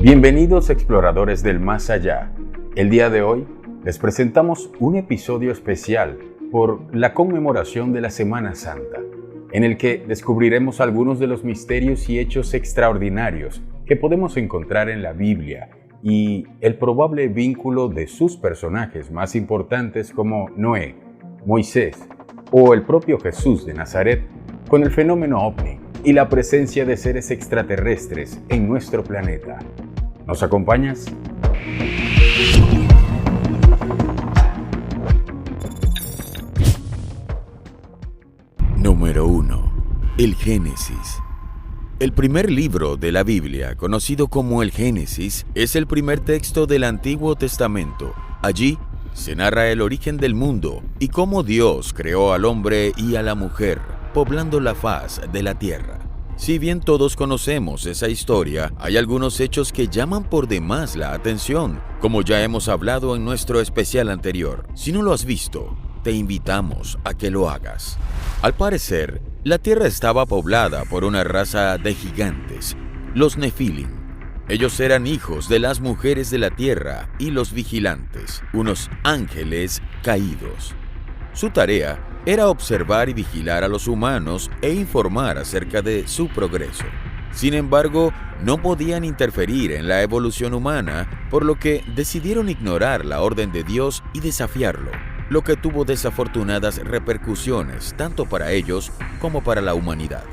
Bienvenidos exploradores del más allá. El día de hoy les presentamos un episodio especial por la conmemoración de la Semana Santa, en el que descubriremos algunos de los misterios y hechos extraordinarios que podemos encontrar en la Biblia y el probable vínculo de sus personajes más importantes como Noé, Moisés o el propio Jesús de Nazaret con el fenómeno OVNI y la presencia de seres extraterrestres en nuestro planeta. ¿Nos acompañas? Número 1. El Génesis. El primer libro de la Biblia, conocido como el Génesis, es el primer texto del Antiguo Testamento. Allí se narra el origen del mundo y cómo Dios creó al hombre y a la mujer, poblando la faz de la tierra. Si bien todos conocemos esa historia, hay algunos hechos que llaman por demás la atención, como ya hemos hablado en nuestro especial anterior. Si no lo has visto, te invitamos a que lo hagas. Al parecer, la tierra estaba poblada por una raza de gigantes, los Nefilim. Ellos eran hijos de las mujeres de la tierra y los vigilantes, unos ángeles caídos. Su tarea era observar y vigilar a los humanos e informar acerca de su progreso. Sin embargo, no podían interferir en la evolución humana, por lo que decidieron ignorar la orden de Dios y desafiarlo, lo que tuvo desafortunadas repercusiones tanto para ellos como para la humanidad.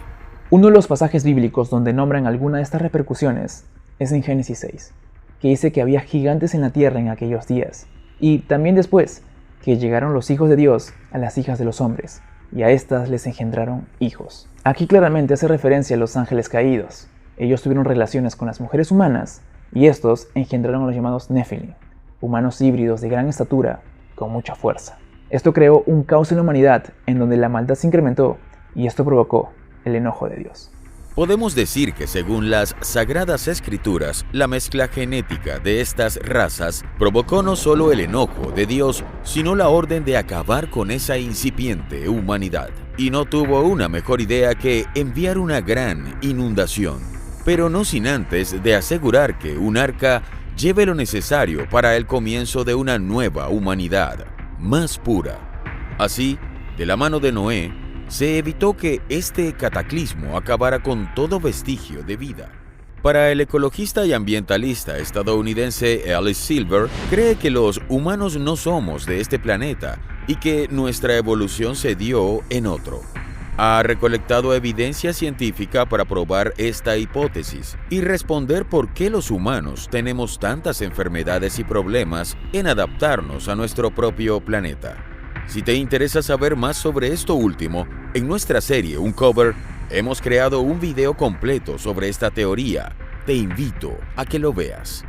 Uno de los pasajes bíblicos donde nombran alguna de estas repercusiones es en Génesis 6, que dice que había gigantes en la tierra en aquellos días, y también después, que llegaron los hijos de Dios a las hijas de los hombres, y a éstas les engendraron hijos. Aquí claramente hace referencia a los ángeles caídos. Ellos tuvieron relaciones con las mujeres humanas, y estos engendraron a los llamados Nefilim, humanos híbridos de gran estatura, con mucha fuerza. Esto creó un caos en la humanidad, en donde la maldad se incrementó, y esto provocó el enojo de Dios. Podemos decir que según las Sagradas Escrituras, la mezcla genética de estas razas provocó no solo el enojo de Dios, sino la orden de acabar con esa incipiente humanidad. Y no tuvo una mejor idea que enviar una gran inundación, pero no sin antes de asegurar que un arca lleve lo necesario para el comienzo de una nueva humanidad, más pura. Así, de la mano de Noé, se evitó que este cataclismo acabara con todo vestigio de vida. Para el ecologista y ambientalista estadounidense Alice Silver, cree que los humanos no somos de este planeta y que nuestra evolución se dio en otro. Ha recolectado evidencia científica para probar esta hipótesis y responder por qué los humanos tenemos tantas enfermedades y problemas en adaptarnos a nuestro propio planeta. Si te interesa saber más sobre esto último, en nuestra serie Uncover hemos creado un video completo sobre esta teoría. Te invito a que lo veas.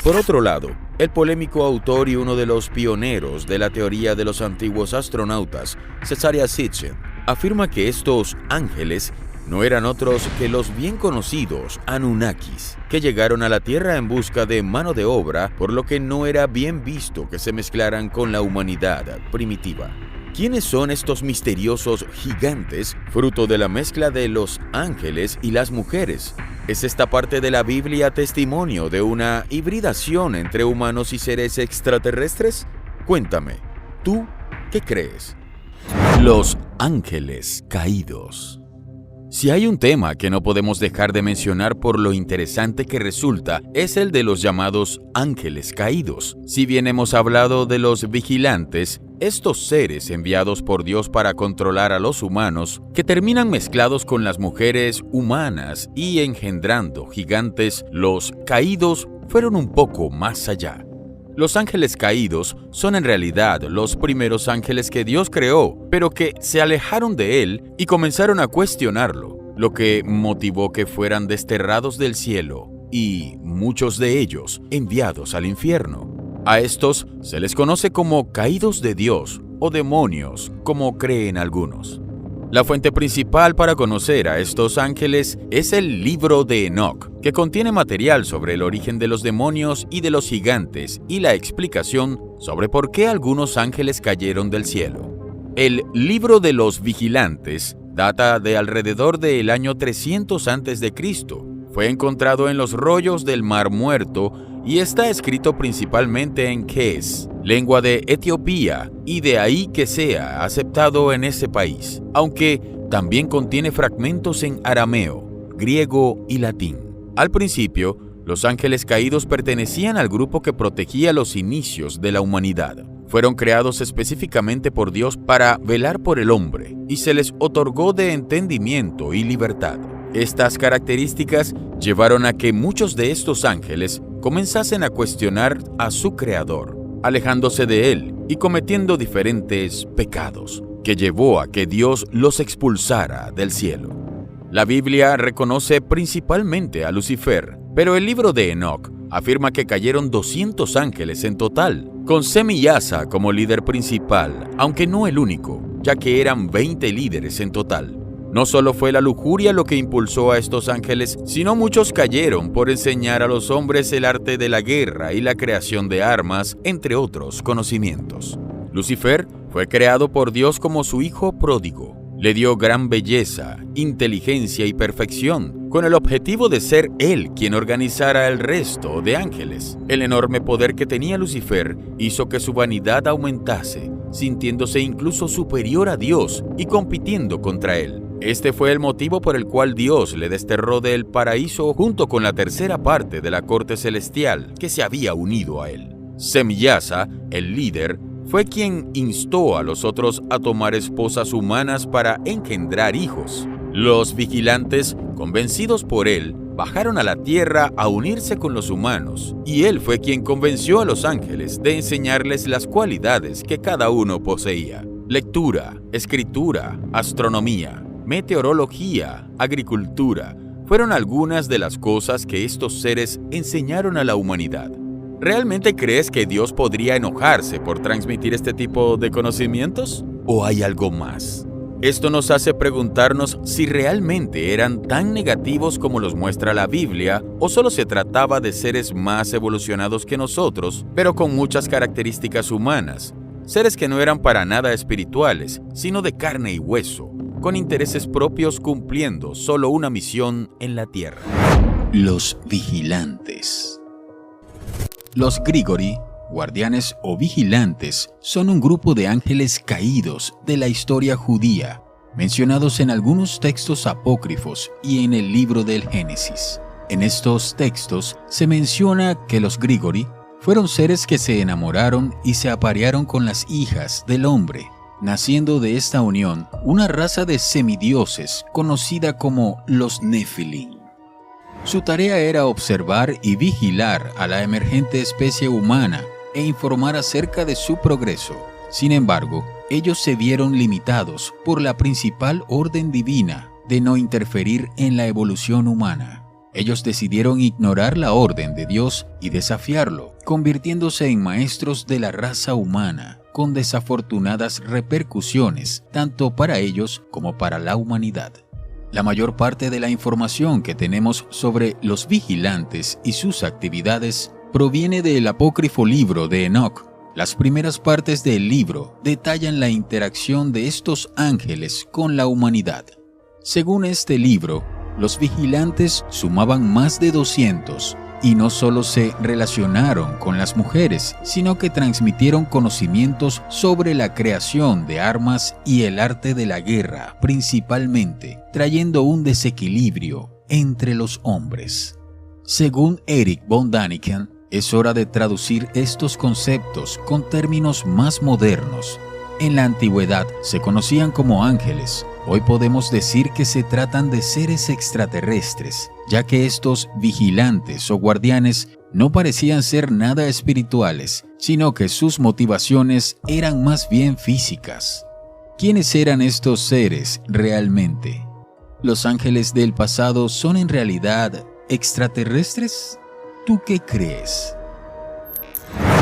Por otro lado, el polémico autor y uno de los pioneros de la teoría de los antiguos astronautas, Zecharia Sitchin, afirma que estos ángeles no eran otros que los bien conocidos Anunnakis, que llegaron a la Tierra en busca de mano de obra, por lo que no era bien visto que se mezclaran con la humanidad primitiva. ¿Quiénes son estos misteriosos gigantes, fruto de la mezcla de los ángeles y las mujeres? ¿Es esta parte de la Biblia testimonio de una hibridación entre humanos y seres extraterrestres? Cuéntame, ¿tú qué crees? Los ángeles caídos. Si hay un tema que no podemos dejar de mencionar por lo interesante que resulta, es el de los llamados ángeles caídos. Si bien hemos hablado de los vigilantes, estos seres enviados por Dios para controlar a los humanos, que terminan mezclados con las mujeres humanas y engendrando gigantes, los caídos fueron un poco más allá. Los ángeles caídos son en realidad los primeros ángeles que Dios creó, pero que se alejaron de Él y comenzaron a cuestionarlo, lo que motivó que fueran desterrados del cielo y muchos de ellos enviados al infierno. A estos se les conoce como caídos de Dios o demonios, como creen algunos. La fuente principal para conocer a estos ángeles es el libro de Enoc, que contiene material sobre el origen de los demonios y de los gigantes y la explicación sobre por qué algunos ángeles cayeron del cielo. El libro de los vigilantes data de alrededor del año 300 a.C. fue encontrado en los rollos del Mar Muerto y está escrito principalmente en Kes, lengua de Etiopía, y de ahí que sea aceptado en ese país, aunque también contiene fragmentos en arameo, griego y latín. Al principio, los ángeles caídos pertenecían al grupo que protegía los inicios de la humanidad. Fueron creados específicamente por Dios para velar por el hombre y se les otorgó de entendimiento y libertad. Estas características llevaron a que muchos de estos ángeles comenzasen a cuestionar a su creador, alejándose de él y cometiendo diferentes pecados, que llevó a que Dios los expulsara del cielo. La Biblia reconoce principalmente a Lucifer, pero el libro de Enoc afirma que cayeron 200 ángeles en total, con Semiyasa como líder principal, aunque no el único, ya que eran 20 líderes en total. No solo fue la lujuria lo que impulsó a estos ángeles, sino muchos cayeron por enseñar a los hombres el arte de la guerra y la creación de armas, entre otros conocimientos. Lucifer fue creado por Dios como su hijo pródigo. Le dio gran belleza, inteligencia y perfección, con el objetivo de ser él quien organizara el resto de ángeles. El enorme poder que tenía Lucifer hizo que su vanidad aumentase, sintiéndose incluso superior a Dios y compitiendo contra él. Este fue el motivo por el cual Dios le desterró del paraíso junto con la tercera parte de la corte celestial que se había unido a él. Semiyasa, el líder, fue quien instó a los otros a tomar esposas humanas para engendrar hijos. Los vigilantes, convencidos por él, bajaron a la tierra a unirse con los humanos, y él fue quien convenció a los ángeles de enseñarles las cualidades que cada uno poseía: lectura, escritura, astronomía, meteorología, agricultura. Fueron algunas de las cosas que estos seres enseñaron a la humanidad. ¿Realmente crees que Dios podría enojarse por transmitir este tipo de conocimientos? ¿O hay algo más? Esto nos hace preguntarnos si realmente eran tan negativos como los muestra la Biblia, o solo se trataba de seres más evolucionados que nosotros, pero con muchas características humanas, seres que no eran para nada espirituales, sino de carne y hueso, con intereses propios cumpliendo solo una misión en la tierra. Los vigilantes. Los Grigori, guardianes o vigilantes, son un grupo de ángeles caídos de la historia judía, mencionados en algunos textos apócrifos y en el libro del Génesis. En estos textos se menciona que los Grigori fueron seres que se enamoraron y se aparearon con las hijas del hombre, naciendo de esta unión una raza de semidioses conocida como los Nefilim. Su tarea era observar y vigilar a la emergente especie humana e informar acerca de su progreso. Sin embargo, ellos se vieron limitados por la principal orden divina de no interferir en la evolución humana. Ellos decidieron ignorar la orden de Dios y desafiarlo, convirtiéndose en maestros de la raza humana, con desafortunadas repercusiones tanto para ellos como para la humanidad. La mayor parte de la información que tenemos sobre los vigilantes y sus actividades proviene del apócrifo libro de Enoc. Las primeras partes del libro detallan la interacción de estos ángeles con la humanidad. Según este libro, los vigilantes sumaban más de 200 y no solo se relacionaron con las mujeres, sino que transmitieron conocimientos sobre la creación de armas y el arte de la guerra, principalmente, trayendo un desequilibrio entre los hombres. Según Erich von Däniken, es hora de traducir estos conceptos con términos más modernos. En la antigüedad se conocían como ángeles. Hoy podemos decir que se tratan de seres extraterrestres, ya que estos vigilantes o guardianes no parecían ser nada espirituales, sino que sus motivaciones eran más bien físicas. ¿Quiénes eran estos seres realmente? ¿Los ángeles del pasado son en realidad extraterrestres? ¿Tú qué crees?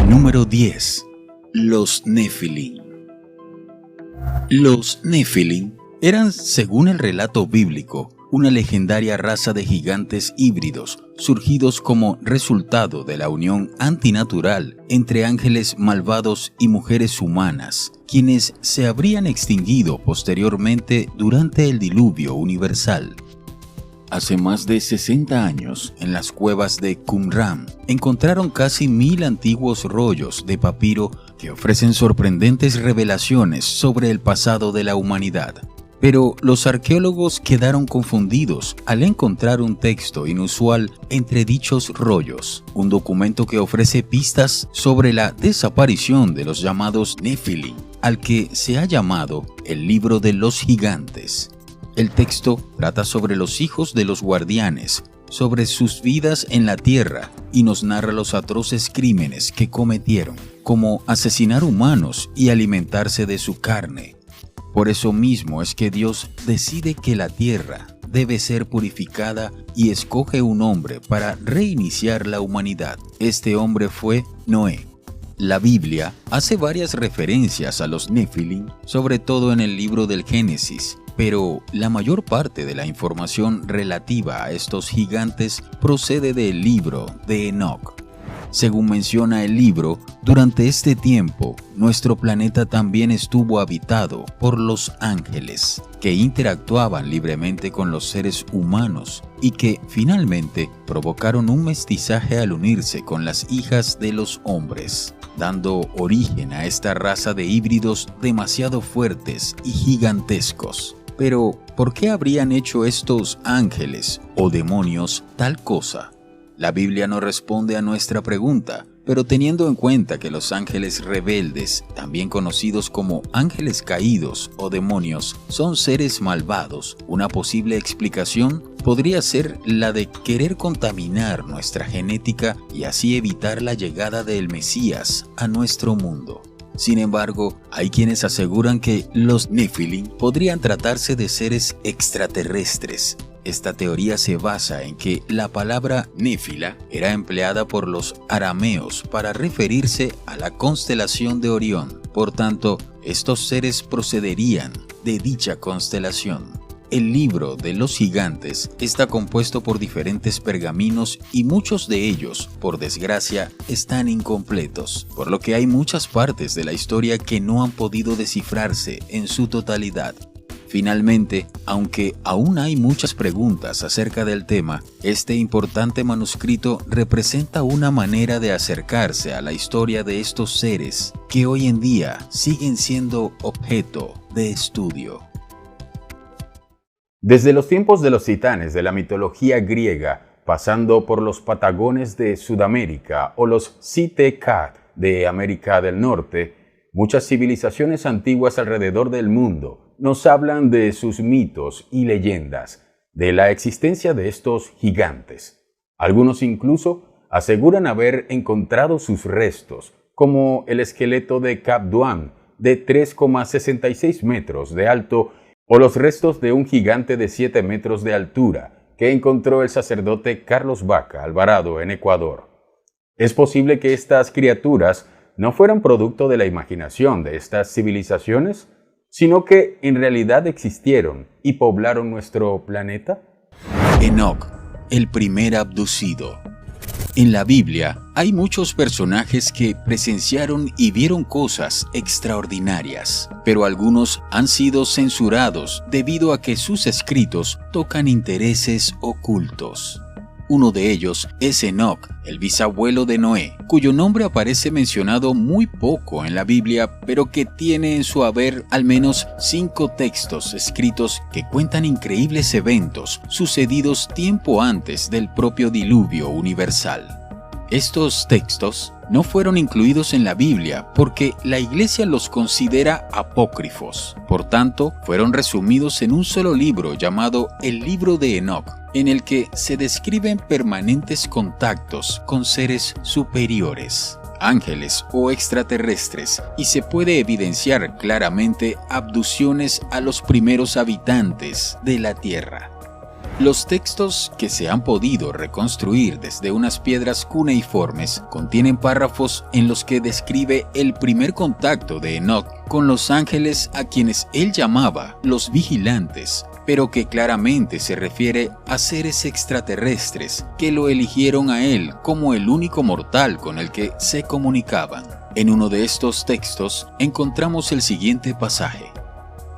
Número 10. Los Nefilim. Los Nefilim eran, según el relato bíblico, una legendaria raza de gigantes híbridos surgidos como resultado de la unión antinatural entre ángeles malvados y mujeres humanas, quienes se habrían extinguido posteriormente durante el diluvio universal. Hace más de 60 años, en las cuevas de Qumran, encontraron casi 1000 antiguos rollos de papiro que ofrecen sorprendentes revelaciones sobre el pasado de la humanidad. Pero los arqueólogos quedaron confundidos al encontrar un texto inusual entre dichos rollos, un documento que ofrece pistas sobre la desaparición de los llamados Nefilim, al que se ha llamado el Libro de los Gigantes. El texto trata sobre los hijos de los guardianes, sobre sus vidas en la tierra y nos narra los atroces crímenes que cometieron, como asesinar humanos y alimentarse de su carne. Por eso mismo es que Dios decide que la tierra debe ser purificada y escoge un hombre para reiniciar la humanidad. Este hombre fue Noé. La Biblia hace varias referencias a los Nefilim, sobre todo en el libro del Génesis, pero la mayor parte de la información relativa a estos gigantes procede del libro de Enoc. Según menciona el libro, durante este tiempo, nuestro planeta también estuvo habitado por los ángeles, que interactuaban libremente con los seres humanos y que finalmente provocaron un mestizaje al unirse con las hijas de los hombres, dando origen a esta raza de híbridos demasiado fuertes y gigantescos. Pero, ¿por qué habrían hecho estos ángeles o demonios tal cosa? La Biblia no responde a nuestra pregunta, pero teniendo en cuenta que los ángeles rebeldes, también conocidos como ángeles caídos o demonios, son seres malvados, una posible explicación podría ser la de querer contaminar nuestra genética y así evitar la llegada del Mesías a nuestro mundo. Sin embargo, hay quienes aseguran que los Nefilim podrían tratarse de seres extraterrestres. Esta teoría se basa en que la palabra Néfila era empleada por los arameos para referirse a la constelación de Orión. Por tanto, estos seres procederían de dicha constelación. El libro de los gigantes está compuesto por diferentes pergaminos y muchos de ellos, por desgracia, están incompletos, por lo que hay muchas partes de la historia que no han podido descifrarse en su totalidad. Finalmente, aunque aún hay muchas preguntas acerca del tema, este importante manuscrito representa una manera de acercarse a la historia de estos seres que hoy en día siguen siendo objeto de estudio. Desde los tiempos de los titanes de la mitología griega, pasando por los patagones de Sudamérica o los Cite-Cat de América del Norte, muchas civilizaciones antiguas alrededor del mundo nos hablan de sus mitos y leyendas, de la existencia de estos gigantes. Algunos incluso aseguran haber encontrado sus restos, como el esqueleto de Cap Duan, de 3,66 metros de alto, o los restos de un gigante de 7 metros de altura, que encontró el sacerdote Carlos Baca Alvarado en Ecuador. Es posible que estas criaturas no fueran producto de la imaginación de estas civilizaciones, sino que en realidad existieron y poblaron nuestro planeta. Enoc, el primer abducido. En la Biblia hay muchos personajes que presenciaron y vieron cosas extraordinarias, pero algunos han sido censurados debido a que sus escritos tocan intereses ocultos. Uno de ellos es Enoc, el bisabuelo de Noé, cuyo nombre aparece mencionado muy poco en la Biblia, pero que tiene en su haber al menos 5 textos escritos que cuentan increíbles eventos sucedidos tiempo antes del propio diluvio universal. Estos textos no fueron incluidos en la Biblia porque la Iglesia los considera apócrifos. Por tanto, fueron resumidos en un solo libro llamado el Libro de Enoc, en el que se describen permanentes contactos con seres superiores, ángeles o extraterrestres, y se puede evidenciar claramente abducciones a los primeros habitantes de la Tierra. Los textos que se han podido reconstruir desde unas piedras cuneiformes contienen párrafos en los que describe el primer contacto de Enoc con los ángeles a quienes él llamaba los vigilantes, pero que claramente se refiere a seres extraterrestres que lo eligieron a él como el único mortal con el que se comunicaban. En uno de estos textos encontramos el siguiente pasaje.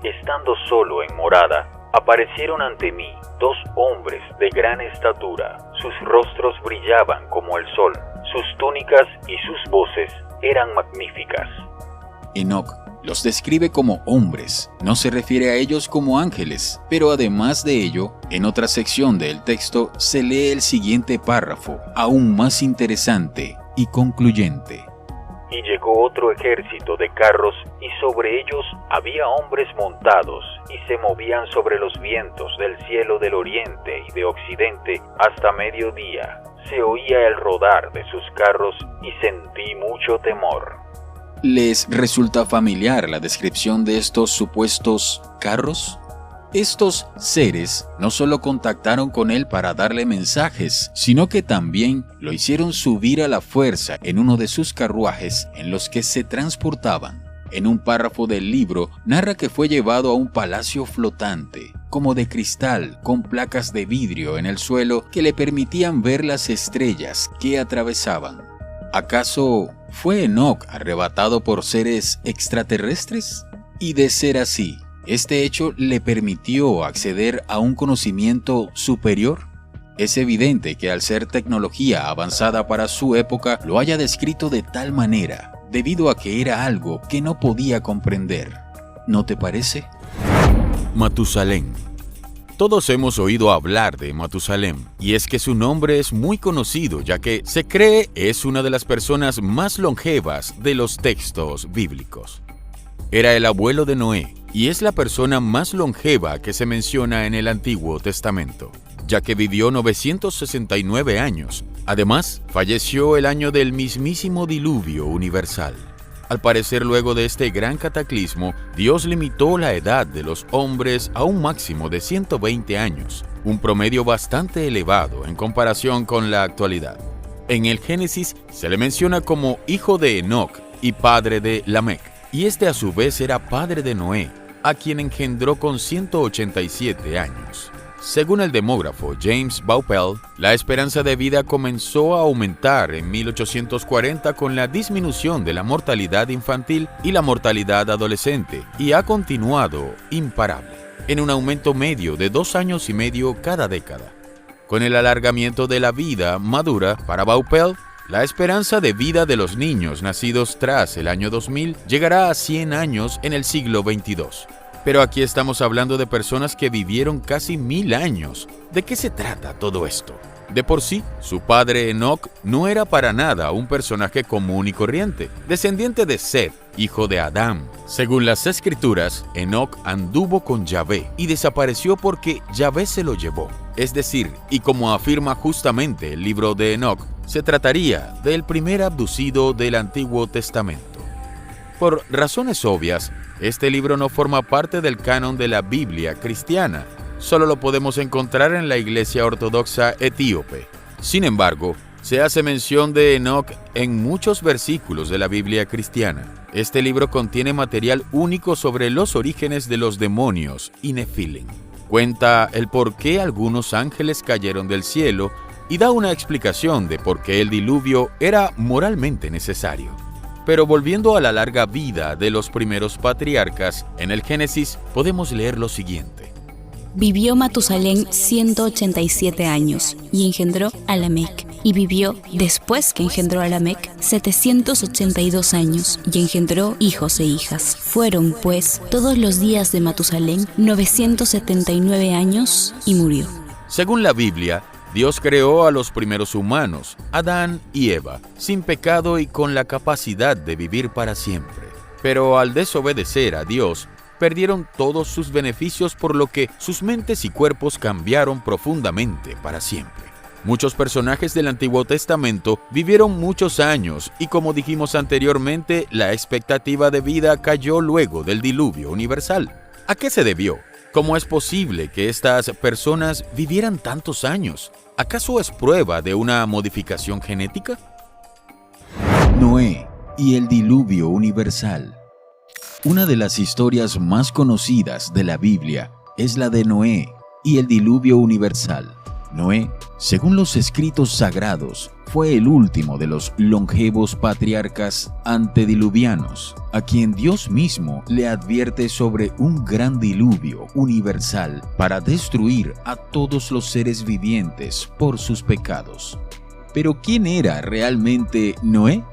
Estando solo en morada, Aparecieron ante mí 2 hombres de gran estatura. Sus rostros brillaban como el sol, sus túnicas y sus voces eran magníficas. Enoc los describe como hombres, no se refiere a ellos como ángeles, pero además de ello, en otra sección del texto se lee el siguiente párrafo, aún más interesante y concluyente. Y llegó otro ejército de carros, y sobre ellos había hombres montados, y se movían sobre los vientos del cielo del oriente y de occidente hasta mediodía. Se oía el rodar de sus carros, y sentí mucho temor. ¿Les resulta familiar la descripción de estos supuestos carros? Estos seres no solo contactaron con él para darle mensajes, sino que también lo hicieron subir a la fuerza en uno de sus carruajes en los que se transportaban. En un párrafo del libro narra que fue llevado a un palacio flotante, como de cristal, con placas de vidrio en el suelo que le permitían ver las estrellas que atravesaban. ¿Acaso fue Enoc arrebatado por seres extraterrestres? Y de ser así, ¿este hecho le permitió acceder a un conocimiento superior? Es evidente que al ser tecnología avanzada para su época, lo haya descrito de tal manera, debido a que era algo que no podía comprender. ¿No te parece? Matusalén. Todos hemos oído hablar de Matusalén, y es que su nombre es muy conocido, ya que se cree es una de las personas más longevas de los textos bíblicos. Era el abuelo de Noé, y es la persona más longeva que se menciona en el Antiguo Testamento, ya que vivió 969 años. Además, falleció el año del mismísimo diluvio universal. Al parecer, luego de este gran cataclismo, Dios limitó la edad de los hombres a un máximo de 120 años, un promedio bastante elevado en comparación con la actualidad. En el Génesis se le menciona como hijo de Enoc y padre de Lamec, y este a su vez era padre de Noé, a quien engendró con 187 años. Según el demógrafo James Vaupel, la esperanza de vida comenzó a aumentar en 1840 con la disminución de la mortalidad infantil y la mortalidad adolescente, y ha continuado imparable, en un aumento medio de 2 años y medio cada década. Con el alargamiento de la vida madura, para Vaupel, la esperanza de vida de los niños nacidos tras el año 2000 llegará a 100 años en el siglo XXII. Pero aquí estamos hablando de personas que vivieron casi 1000 años. ¿De qué se trata todo esto? De por sí, su padre Enoc no era para nada un personaje común y corriente, descendiente de Seth, hijo de Adán. Según las escrituras, Enoc anduvo con Yahvé y desapareció porque Yahvé se lo llevó. Es decir, y como afirma justamente el libro de Enoc, se trataría del primer abducido del Antiguo Testamento. Por razones obvias, este libro no forma parte del canon de la Biblia cristiana, solo lo podemos encontrar en la Iglesia Ortodoxa etíope. Sin embargo, se hace mención de Enoc en muchos versículos de la Biblia cristiana. Este libro contiene material único sobre los orígenes de los demonios y Nefilim. Cuenta el por qué algunos ángeles cayeron del cielo y da una explicación de por qué el diluvio era moralmente necesario. Pero volviendo a la larga vida de los primeros patriarcas, en el Génesis podemos leer lo siguiente. Vivió Matusalén 187 años y engendró a Lamec. Y vivió, después que engendró a Lamec, 782 años y engendró hijos e hijas. Fueron, pues, todos los días de Matusalén 979 años y murió. Según la Biblia, Dios creó a los primeros humanos, Adán y Eva, sin pecado y con la capacidad de vivir para siempre. Pero al desobedecer a Dios, perdieron todos sus beneficios, por lo que sus mentes y cuerpos cambiaron profundamente para siempre. Muchos personajes del Antiguo Testamento vivieron muchos años y, como dijimos anteriormente, la expectativa de vida cayó luego del diluvio universal. ¿A qué se debió? ¿Cómo es posible que estas personas vivieran tantos años? ¿Acaso es prueba de una modificación genética? Noé y el diluvio universal. Una de las historias más conocidas de la Biblia es la de Noé y el diluvio universal. Noé, según los escritos sagrados, fue el último de los longevos patriarcas antediluvianos, a quien Dios mismo le advierte sobre un gran diluvio universal para destruir a todos los seres vivientes por sus pecados. Pero ¿quién era realmente Noé?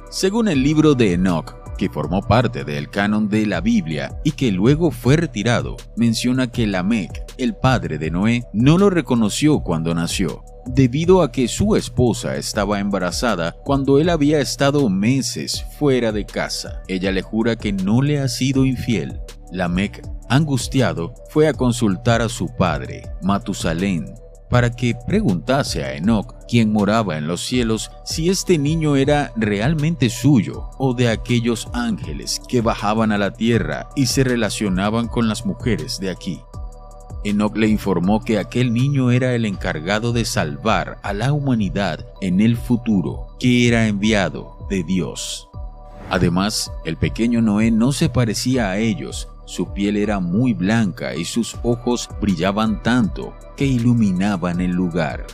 Según el libro de Enoc, que formó parte del canon de la Biblia y que luego fue retirado, menciona que Lamec, el padre de Noé, no lo reconoció cuando nació, debido a que su esposa estaba embarazada cuando él había estado meses fuera de casa. Ella le jura que no le ha sido infiel. Lamec, angustiado, fue a consultar a su padre, Matusalén, para que preguntase a Enoc, quien moraba en los cielos, si este niño era realmente suyo o de aquellos ángeles que bajaban a la tierra y se relacionaban con las mujeres de aquí. Enoc le informó que aquel niño era el encargado de salvar a la humanidad en el futuro, que era enviado de Dios. Además, el pequeño Noé no se parecía a ellos. Su piel era muy blanca y sus ojos brillaban tanto que iluminaban el lugar.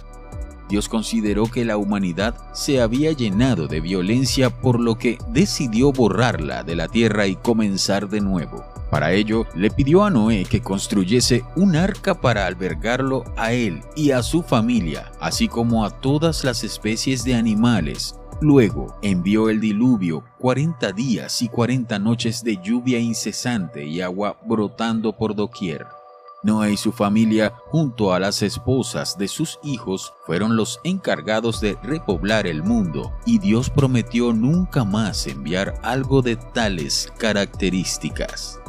Dios consideró que la humanidad se había llenado de violencia, por lo que decidió borrarla de la tierra y comenzar de nuevo. Para ello, le pidió a Noé que construyese un arca para albergarlo a él y a su familia, así como a todas las especies de animales. Luego envió el diluvio, 40 días y 40 noches de lluvia incesante y agua brotando por doquier. Noé y su familia, junto a las esposas de sus hijos, fueron los encargados de repoblar el mundo, y Dios prometió nunca más enviar algo de tales características.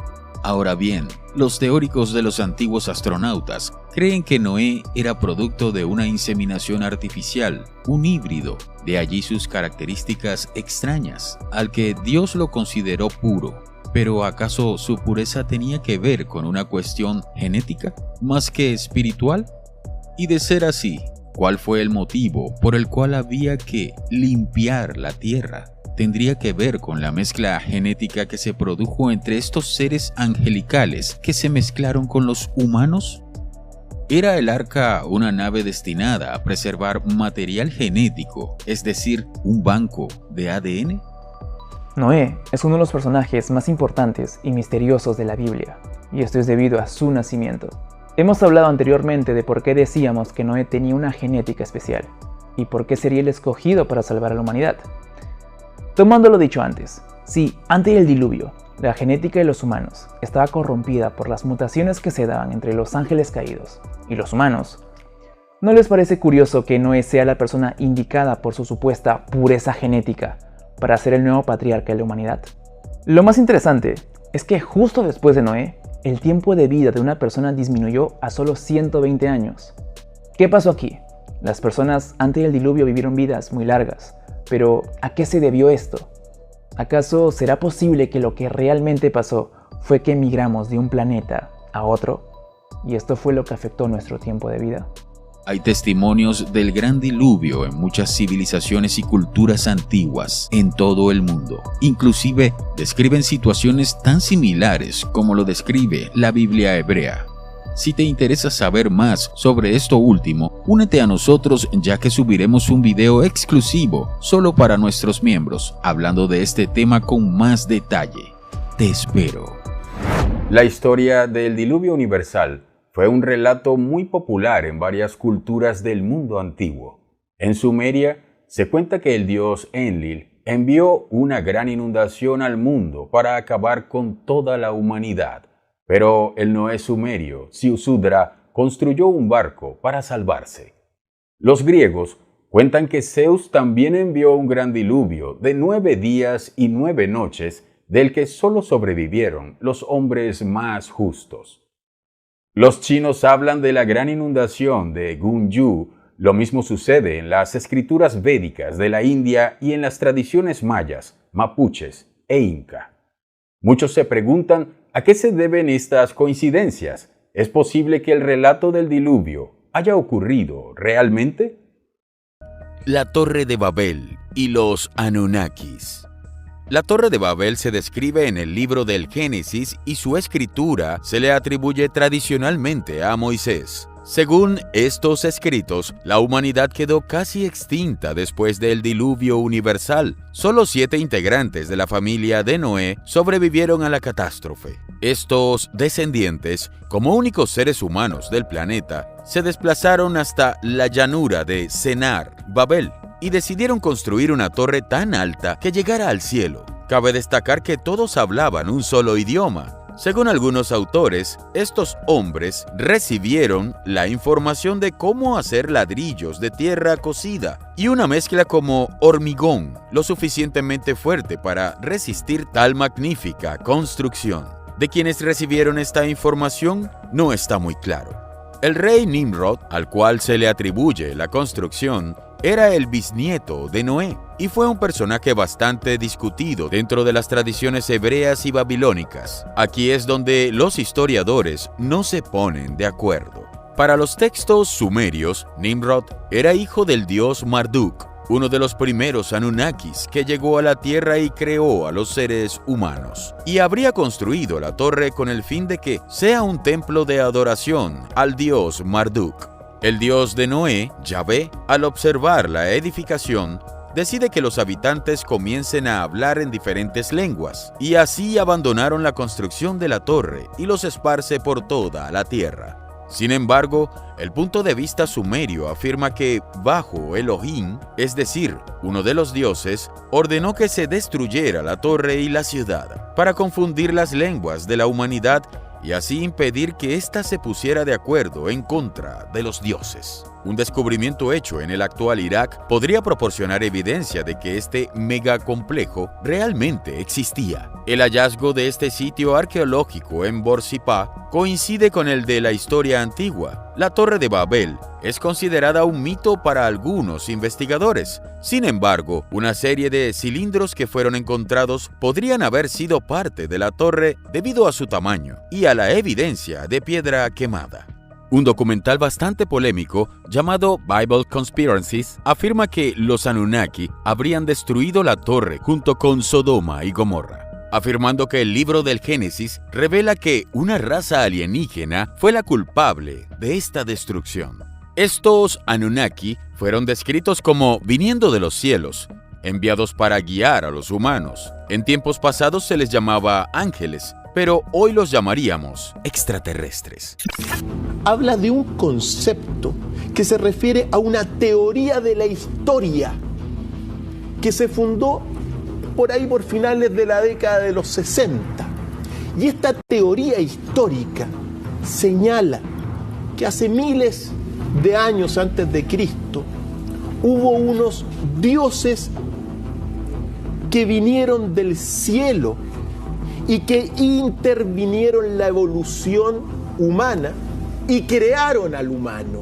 Ahora bien, los teóricos de los antiguos astronautas creen que Noé era producto de una inseminación artificial, un híbrido, de allí sus características extrañas, al que Dios lo consideró puro. ¿Pero acaso su pureza tenía que ver con una cuestión genética, más que espiritual? Y de ser así, ¿cuál fue el motivo por el cual había que limpiar la tierra? ¿Tendría que ver con la mezcla genética que se produjo entre estos seres angelicales que se mezclaron con los humanos? ¿Era el arca una nave destinada a preservar material genético, es decir, un banco de ADN? Noé es uno de los personajes más importantes y misteriosos de la Biblia, y esto es debido a su nacimiento. Hemos hablado anteriormente de por qué decíamos que Noé tenía una genética especial, y por qué sería el escogido para salvar a la humanidad. Tomando lo dicho antes, si antes del diluvio, la genética de los humanos estaba corrompida por las mutaciones que se daban entre los ángeles caídos y los humanos, ¿no les parece curioso que Noé sea la persona indicada por su supuesta pureza genética para ser el nuevo patriarca de la humanidad? Lo más interesante es que justo después de Noé, el tiempo de vida de una persona disminuyó a solo 120 años. ¿Qué pasó aquí? Las personas antes del diluvio vivieron vidas muy largas, pero ¿a qué se debió esto? ¿Acaso será posible que lo que realmente pasó fue que emigramos de un planeta a otro? Y esto fue lo que afectó nuestro tiempo de vida. Hay testimonios del gran diluvio en muchas civilizaciones y culturas antiguas en todo el mundo. Inclusive describen situaciones tan similares como lo describe la Biblia hebrea. Si te interesa saber más sobre esto último, únete a nosotros, ya que subiremos un video exclusivo solo para nuestros miembros, hablando de este tema con más detalle. Te espero. La historia del diluvio universal fue un relato muy popular en varias culturas del mundo antiguo. En Sumeria se cuenta que el dios Enlil envió una gran inundación al mundo para acabar con toda la humanidad. Pero el Noé sumerio, Ziusudra, construyó un barco para salvarse. Los griegos cuentan que Zeus también envió un gran diluvio de 9 días y 9 noches, del que solo sobrevivieron los hombres más justos. Los chinos hablan de la gran inundación de Gunyu. Lo mismo sucede en las escrituras védicas de la India y en las tradiciones mayas, mapuches e inca. Muchos se preguntan ¿a qué se deben estas coincidencias? ¿Es posible que el relato del diluvio haya ocurrido realmente? La Torre de Babel y los Anunnakis. La Torre de Babel se describe en el libro del Génesis y su escritura se le atribuye tradicionalmente a Moisés. Según estos escritos, la humanidad quedó casi extinta después del diluvio universal. Solo 7 integrantes de la familia de Noé sobrevivieron a la catástrofe. Estos descendientes, como únicos seres humanos del planeta, se desplazaron hasta la llanura de Senar, Babel, y decidieron construir una torre tan alta que llegara al cielo. Cabe destacar que todos hablaban un solo idioma. Según algunos autores, estos hombres recibieron la información de cómo hacer ladrillos de tierra cocida y una mezcla como hormigón, lo suficientemente fuerte para resistir tal magnífica construcción. De quienes recibieron esta información no está muy claro. El rey Nimrod, al cual se le atribuye la construcción, era el bisnieto de Noé y fue un personaje bastante discutido dentro de las tradiciones hebreas y babilónicas. Aquí es donde los historiadores no se ponen de acuerdo. Para los textos sumerios, Nimrod era hijo del dios Marduk, uno de los primeros Anunnakis que llegó a la tierra y creó a los seres humanos, y habría construido la torre con el fin de que sea un templo de adoración al dios Marduk. El dios de Noé, Yahvé, al observar la edificación, decide que los habitantes comiencen a hablar en diferentes lenguas, y así abandonaron la construcción de la torre y los esparce por toda la tierra. Sin embargo, el punto de vista sumerio afirma que bajo Elohim, es decir, uno de los dioses, ordenó que se destruyera la torre y la ciudad, para confundir las lenguas de la humanidad y así impedir que ésta se pusiera de acuerdo en contra de los dioses. Un descubrimiento hecho en el actual Irak podría proporcionar evidencia de que este megacomplejo realmente existía. El hallazgo de este sitio arqueológico en Borsipá coincide con el de la historia antigua. La Torre de Babel es considerada un mito para algunos investigadores. Sin embargo, una serie de cilindros que fueron encontrados podrían haber sido parte de la torre debido a su tamaño y a la evidencia de piedra quemada. Un documental bastante polémico llamado Bible Conspiracies afirma que los Anunnaki habrían destruido la torre junto con Sodoma y Gomorra, afirmando que el libro del Génesis revela que una raza alienígena fue la culpable de esta destrucción. Estos Anunnaki fueron descritos como viniendo de los cielos, enviados para guiar a los humanos. En tiempos pasados se les llamaba ángeles, pero hoy los llamaríamos extraterrestres. Habla de un concepto que se refiere a una teoría de la historia que se fundó por ahí por finales de la década de los 60. Y esta teoría histórica señala que hace miles de años antes de Cristo hubo unos dioses que vinieron del cielo y que intervinieron en la evolución humana y crearon al humano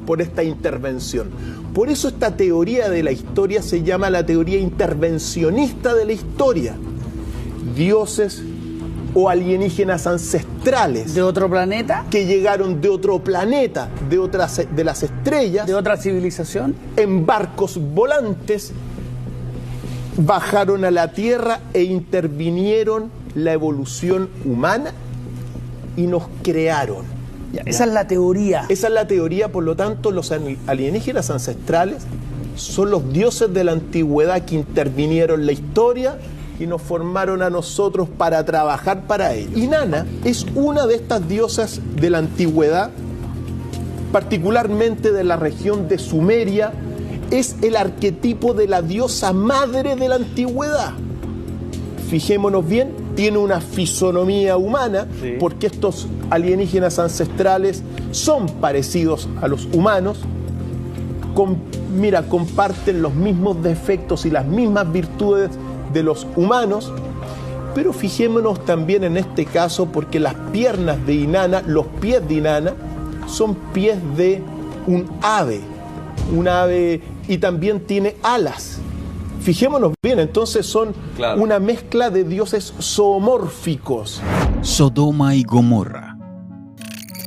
por esta intervención. Por eso esta teoría de la historia se llama la teoría intervencionista de la historia. Dioses o alienígenas ancestrales. ¿De otro planeta? Que llegaron de otro planeta, de las estrellas. ¿De otra civilización? En barcos volantes bajaron a la Tierra e intervinieron la evolución humana y nos crearon. Esa es la teoría. Esa es la teoría, por lo tanto, los alienígenas ancestrales son los dioses de la antigüedad que intervinieron en la historia y nos formaron a nosotros para trabajar para ellos. Inanna es una de estas diosas de la antigüedad, particularmente de la región de Sumeria. Es el arquetipo de la diosa madre de la antigüedad. Fijémonos bien, tiene una fisonomía humana, sí, porque estos alienígenas ancestrales son parecidos a los humanos. Comparten los mismos defectos y las mismas virtudes de los humanos, pero fijémonos también en este caso porque las piernas de Inanna, los pies de Inanna, son pies de un ave y también tiene alas. Fijémonos bien, entonces son una mezcla de dioses zoomórficos. Sodoma y Gomorra.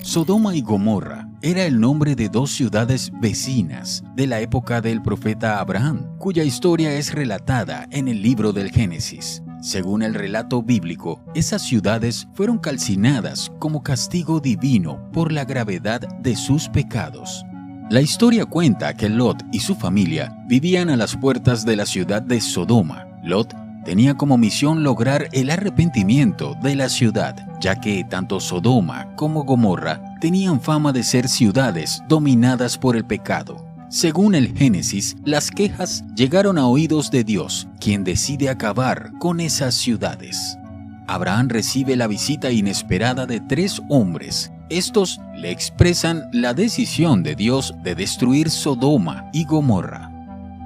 Sodoma y Gomorra era el nombre de dos ciudades vecinas de la época del profeta Abraham, cuya historia es relatada en el libro del Génesis. Según el relato bíblico, esas ciudades fueron calcinadas como castigo divino por la gravedad de sus pecados. La historia cuenta que Lot y su familia vivían a las puertas de la ciudad de Sodoma. Lot tenía como misión lograr el arrepentimiento de la ciudad, ya que tanto Sodoma como Gomorra tenían fama de ser ciudades dominadas por el pecado. Según el Génesis, las quejas llegaron a oídos de Dios, quien decide acabar con esas ciudades. Abraham recibe la visita inesperada de 3 hombres. Estos le expresan la decisión de Dios de destruir Sodoma y Gomorra.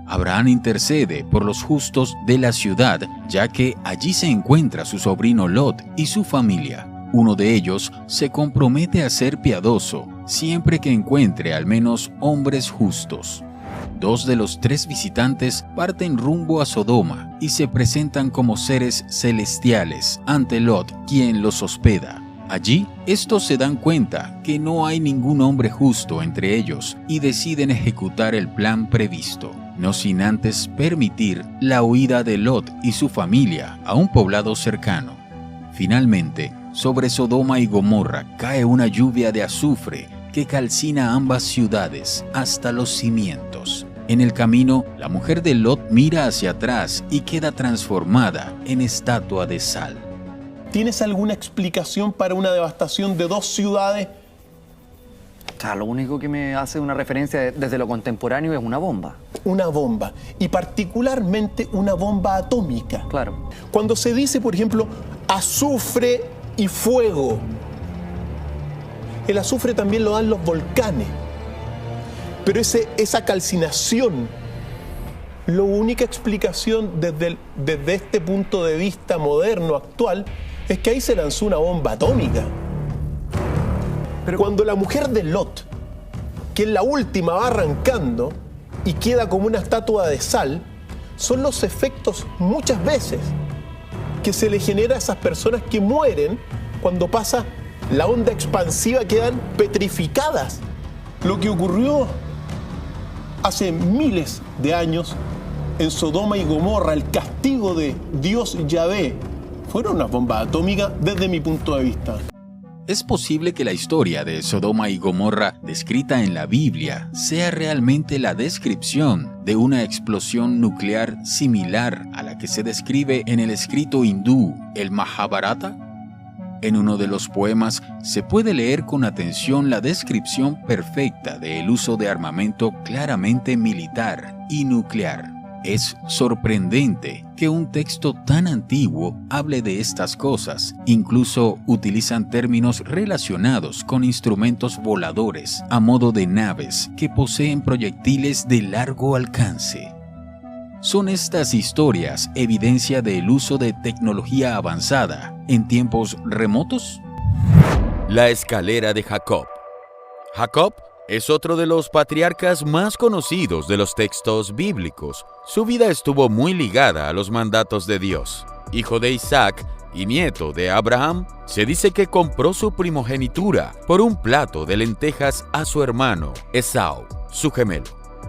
Abraham intercede por los justos de la ciudad, ya que allí se encuentra su sobrino Lot y su familia. Uno de ellos se compromete a ser piadoso siempre que encuentre al menos hombres justos. 2 de los 3 visitantes parten rumbo a Sodoma y se presentan como seres celestiales ante Lot, quien los hospeda. Allí, estos se dan cuenta que no hay ningún hombre justo entre ellos y deciden ejecutar el plan previsto, no sin antes permitir la huida de Lot y su familia a un poblado cercano. Finalmente, sobre Sodoma y Gomorra cae una lluvia de azufre que calcina ambas ciudades hasta los cimientos. En el camino, la mujer de Lot mira hacia atrás y queda transformada en estatua de sal. ¿Tienes alguna explicación para una devastación de 2 ciudades? O sea, lo único que me hace una referencia desde lo contemporáneo es una bomba. Una bomba, y particularmente una bomba atómica. Claro. Cuando se dice, por ejemplo, azufre y fuego, el azufre también lo dan los volcanes. Pero esa calcinación, la única explicación desde este punto de vista moderno, actual, es que ahí se lanzó una bomba atómica. Pero cuando la mujer de Lot, que es la última, va arrancando y queda como una estatua de sal, son los efectos muchas veces que se le genera a esas personas que mueren cuando pasa la onda expansiva, quedan petrificadas. Lo que ocurrió hace miles de años en Sodoma y Gomorra, el castigo de Dios Yahvé, fueron unas bombas atómicas desde mi punto de vista. Es posible que la historia de Sodoma y Gomorra descrita en la Biblia sea realmente la descripción de una explosión nuclear similar a la que se describe en el escrito hindú, el Mahabharata. En uno de los poemas se puede leer con atención la descripción perfecta del uso de armamento claramente militar y nuclear. Es sorprendente que un texto tan antiguo hable de estas cosas. Incluso utilizan términos relacionados con instrumentos voladores a modo de naves que poseen proyectiles de largo alcance. ¿Son estas historias evidencia del uso de tecnología avanzada en tiempos remotos? La escalera de Jacob. Jacob es otro de los patriarcas más conocidos de los textos bíblicos. Su vida estuvo muy ligada a los mandatos de Dios. Hijo de Isaac y nieto de Abraham, se dice que compró su primogenitura por un plato de lentejas a su hermano Esau, su gemelo.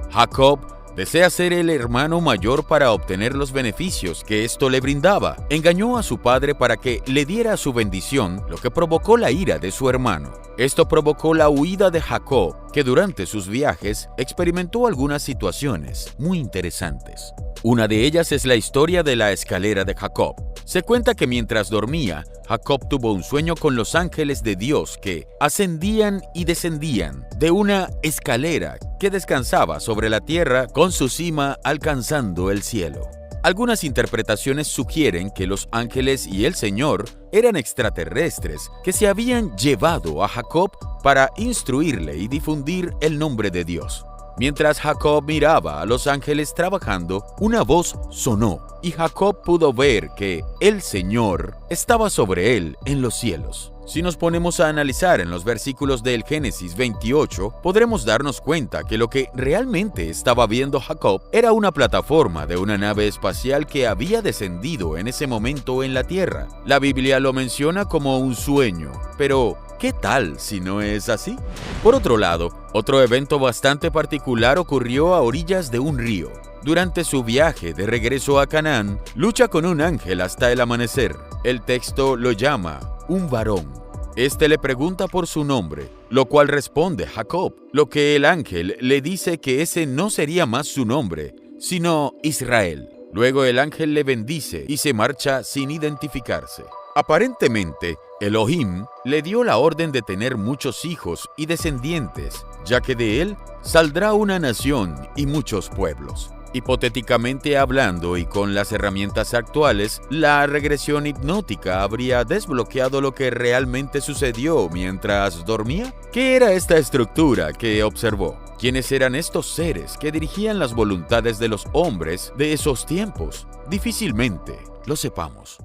Jacob desea ser el hermano mayor para obtener los beneficios que esto le brindaba. Engañó a su padre para que le diera su bendición, lo que provocó la ira de su hermano. Esto provocó la huida de Jacob, que durante sus viajes experimentó algunas situaciones muy interesantes. Una de ellas es la historia de la escalera de Jacob. Se cuenta que mientras dormía, Jacob tuvo un sueño con los ángeles de Dios que ascendían y descendían de una escalera que descansaba sobre la tierra con su cima alcanzando el cielo. Algunas interpretaciones sugieren que los ángeles y el Señor eran extraterrestres que se habían llevado a Jacob para instruirle y difundir el nombre de Dios. Mientras Jacob miraba a los ángeles trabajando, una voz sonó y Jacob pudo ver que el Señor estaba sobre él en los cielos. Si nos ponemos a analizar en los versículos del Génesis 28, podremos darnos cuenta que lo que realmente estaba viendo Jacob era una plataforma de una nave espacial que había descendido en ese momento en la tierra. La Biblia lo menciona como un sueño, pero ¿qué tal si no es así? Por otro lado, otro evento bastante particular ocurrió a orillas de un río. Durante su viaje de regreso a Canaán, lucha con un ángel hasta el amanecer. El texto lo llama un varón. Este le pregunta por su nombre, lo cual responde Jacob, lo que el ángel le dice que ese no sería más su nombre, sino Israel. Luego el ángel le bendice y se marcha sin identificarse. Aparentemente, Elohim le dio la orden de tener muchos hijos y descendientes, ya que de él saldrá una nación y muchos pueblos. Hipotéticamente hablando y con las herramientas actuales, la regresión hipnótica habría desbloqueado lo que realmente sucedió mientras dormía. ¿Qué era esta estructura que observó? ¿Quiénes eran estos seres que dirigían las voluntades de los hombres de esos tiempos? Difícilmente lo sepamos.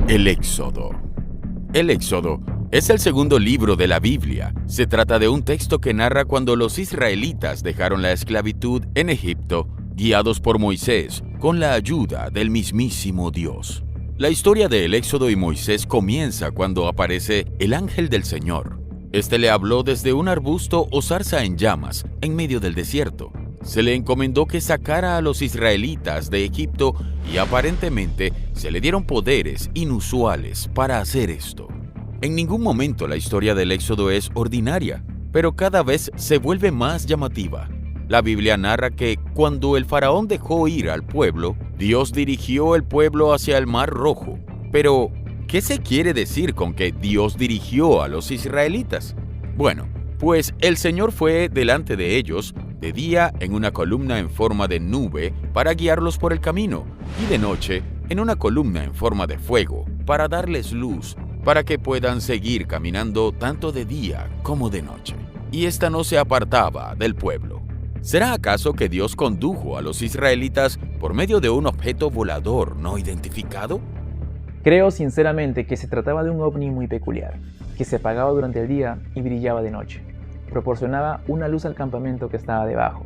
El Éxodo. El Éxodo es el segundo libro de la Biblia. Se trata de un texto que narra cuando los israelitas dejaron la esclavitud en Egipto, guiados por Moisés, con la ayuda del mismísimo Dios. La historia del Éxodo y Moisés comienza cuando aparece el ángel del Señor. Este le habló desde un arbusto o zarza en llamas, en medio del desierto. Se le encomendó que sacara a los israelitas de Egipto y aparentemente se le dieron poderes inusuales para hacer esto. En ningún momento la historia del Éxodo es ordinaria, pero cada vez se vuelve más llamativa. La Biblia narra que cuando el faraón dejó ir al pueblo, Dios dirigió el pueblo hacia el Mar Rojo. Pero, ¿qué se quiere decir con que Dios dirigió a los israelitas? Bueno, pues el Señor fue delante de ellos de día en una columna en forma de nube para guiarlos por el camino, y de noche en una columna en forma de fuego para darles luz, para que puedan seguir caminando tanto de día como de noche. Y esta no se apartaba del pueblo. ¿Será acaso que Dios condujo a los israelitas por medio de un objeto volador no identificado? Creo sinceramente que se trataba de un ovni muy peculiar, que se apagaba durante el día y brillaba de noche. Proporcionaba una luz al campamento que estaba debajo.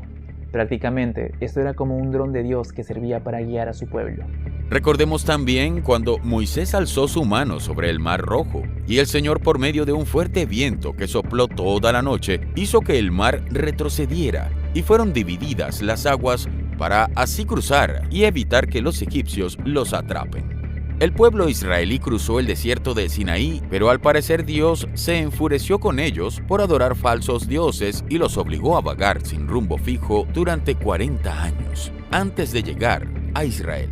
Prácticamente, esto era como un dron de Dios que servía para guiar a su pueblo. Recordemos también cuando Moisés alzó su mano sobre el Mar Rojo, y el Señor, por medio de un fuerte viento que sopló toda la noche, hizo que el mar retrocediera, y fueron divididas las aguas para así cruzar y evitar que los egipcios los atrapen. El pueblo israelí cruzó el desierto de Sinaí, pero al parecer Dios se enfureció con ellos por adorar falsos dioses y los obligó a vagar sin rumbo fijo durante 40 años, antes de llegar a Israel.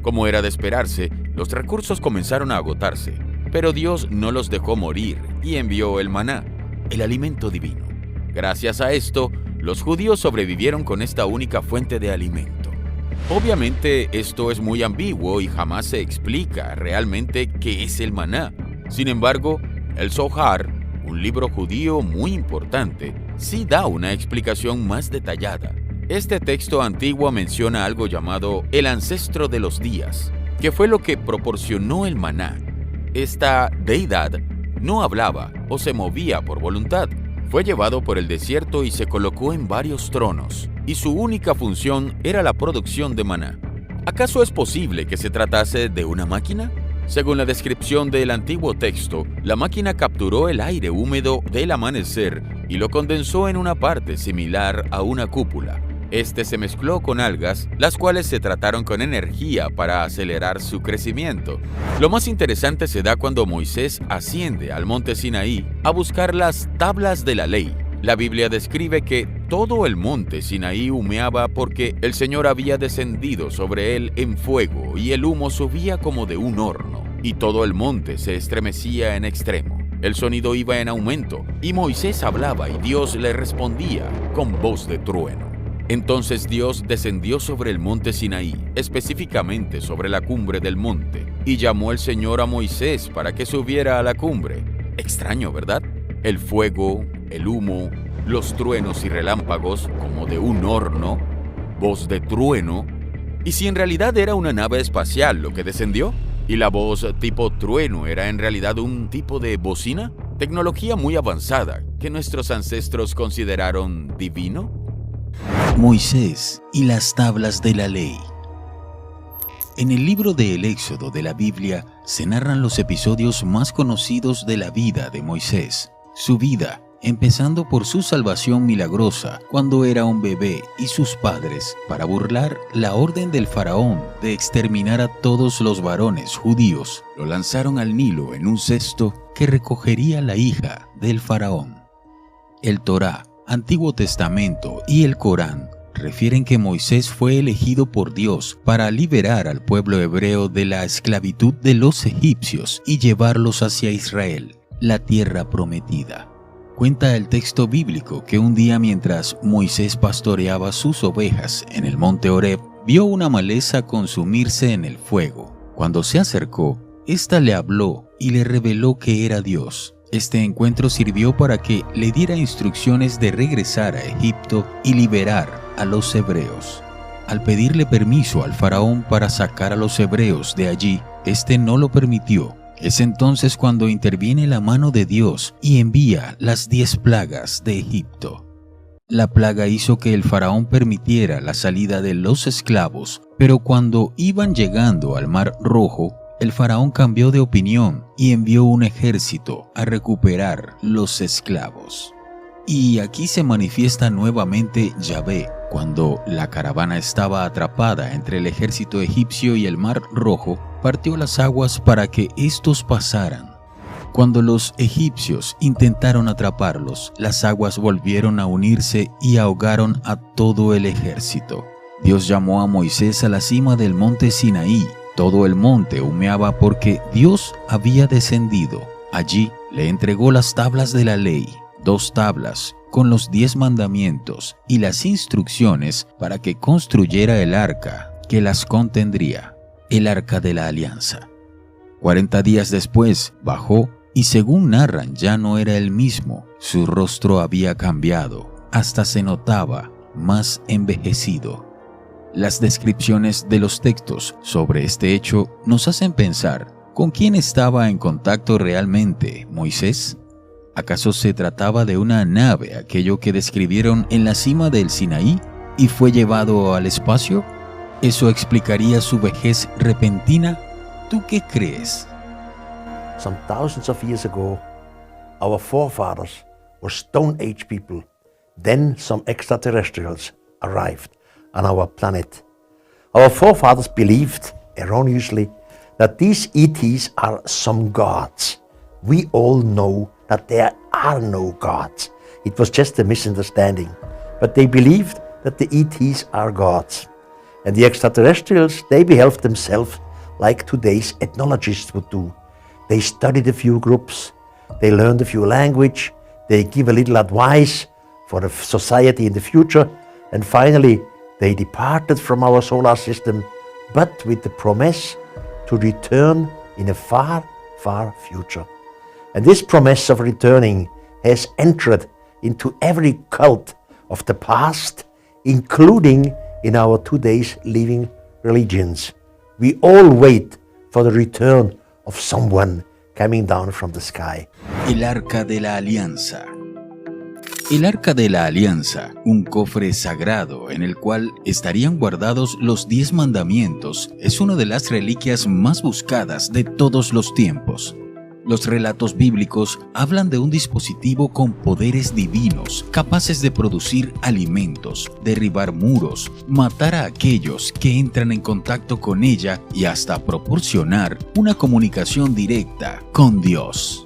Como era de esperarse, los recursos comenzaron a agotarse, pero Dios no los dejó morir y envió el maná, el alimento divino. Gracias a esto, los judíos sobrevivieron con esta única fuente de alimento. Obviamente esto es muy ambiguo y jamás se explica realmente qué es el maná. Sin embargo, el Zohar, un libro judío muy importante, sí da una explicación más detallada. Este texto antiguo menciona algo llamado el ancestro de los días, que fue lo que proporcionó el maná. Esta deidad no hablaba o se movía por voluntad. Fue llevado por el desierto y se colocó en varios tronos, y su única función era la producción de maná. ¿Acaso es posible que se tratase de una máquina? Según la descripción del antiguo texto, la máquina capturó el aire húmedo del amanecer y lo condensó en una parte similar a una cúpula. Este se mezcló con algas, las cuales se trataron con energía para acelerar su crecimiento. Lo más interesante se da cuando Moisés asciende al monte Sinaí a buscar las tablas de la ley. La Biblia describe que todo el monte Sinaí humeaba porque el Señor había descendido sobre él en fuego y el humo subía como de un horno, y todo el monte se estremecía en extremo. El sonido iba en aumento y Moisés hablaba y Dios le respondía con voz de trueno. Entonces Dios descendió sobre el monte Sinaí, específicamente sobre la cumbre del monte, y llamó el Señor a Moisés para que subiera a la cumbre. Extraño, ¿verdad? El fuego, el humo, los truenos y relámpagos, como de un horno, voz de trueno. ¿Y si en realidad era una nave espacial lo que descendió? ¿Y la voz tipo trueno era en realidad un tipo de bocina? Tecnología muy avanzada que nuestros ancestros consideraron divino. Moisés y las tablas de la ley. En el libro del Éxodo de la Biblia se narran los episodios más conocidos de la vida de Moisés. Su vida empezando por su salvación milagrosa cuando era un bebé y sus padres, para burlar la orden del faraón de exterminar a todos los varones judíos, lo lanzaron al Nilo en un cesto que recogería la hija del faraón. El Torá, Antiguo Testamento y el Corán refieren que Moisés fue elegido por Dios para liberar al pueblo hebreo de la esclavitud de los egipcios y llevarlos hacia Israel, la tierra prometida. Cuenta el texto bíblico que un día mientras Moisés pastoreaba sus ovejas en el monte Horeb, vio una maleza consumirse en el fuego. Cuando se acercó, ésta le habló y le reveló que era Dios. Este encuentro sirvió para que le diera instrucciones de regresar a Egipto y liberar a los hebreos. Al pedirle permiso al faraón para sacar a los hebreos de allí, este no lo permitió. Es entonces cuando interviene la mano de Dios y envía las 10 plagas de Egipto. La plaga hizo que el faraón permitiera la salida de los esclavos, pero cuando iban llegando al Mar Rojo, el faraón cambió de opinión y envió un ejército a recuperar los esclavos. Y aquí se manifiesta nuevamente Yahvé, cuando la caravana estaba atrapada entre el ejército egipcio y el Mar Rojo, partió las aguas para que éstos pasaran. Cuando los egipcios intentaron atraparlos, las aguas volvieron a unirse y ahogaron a todo el ejército. Dios llamó a Moisés a la cima del monte Sinaí. Todo el monte humeaba porque Dios había descendido. Allí le entregó las tablas de la ley, 2 tablas con los 10 mandamientos y las instrucciones para que construyera el arca que las contendría, el arca de la alianza. 40 días después bajó y según narran ya no era el mismo, su rostro había cambiado, hasta se notaba más envejecido. Las descripciones de los textos sobre este hecho nos hacen pensar, ¿con quién estaba en contacto realmente Moisés? ¿Acaso se trataba de una nave, aquello que describieron en la cima del Sinaí, y fue llevado al espacio? ¿Eso explicaría su vejez repentina? ¿Tú qué crees? Some thousands of years ago, our forefathers were Stone Age people. Then some extraterrestrials arrived on our planet. Our forefathers believed, erroneously, that these ETs are some gods. We all know that there are no gods. It was just a misunderstanding. But they believed that the ETs are gods. And the extraterrestrials, they behaved themselves like today's ethnologists would do. They studied a few groups, they learned a few language, they give a little advice for the society in the future, and finally they departed from our solar system, but with the promise to return in a far, far future. And this promise of returning has entered into every cult of the past, including in our today's living religions. We all wait for the return of someone coming down from the sky. El Arca de la Alianza. El Arca de la Alianza, un cofre sagrado en el cual estarían guardados los 10 mandamientos, es una de las reliquias más buscadas de todos los tiempos. Los relatos bíblicos hablan de un dispositivo con poderes divinos, capaces de producir alimentos, derribar muros, matar a aquellos que entran en contacto con ella y hasta proporcionar una comunicación directa con Dios.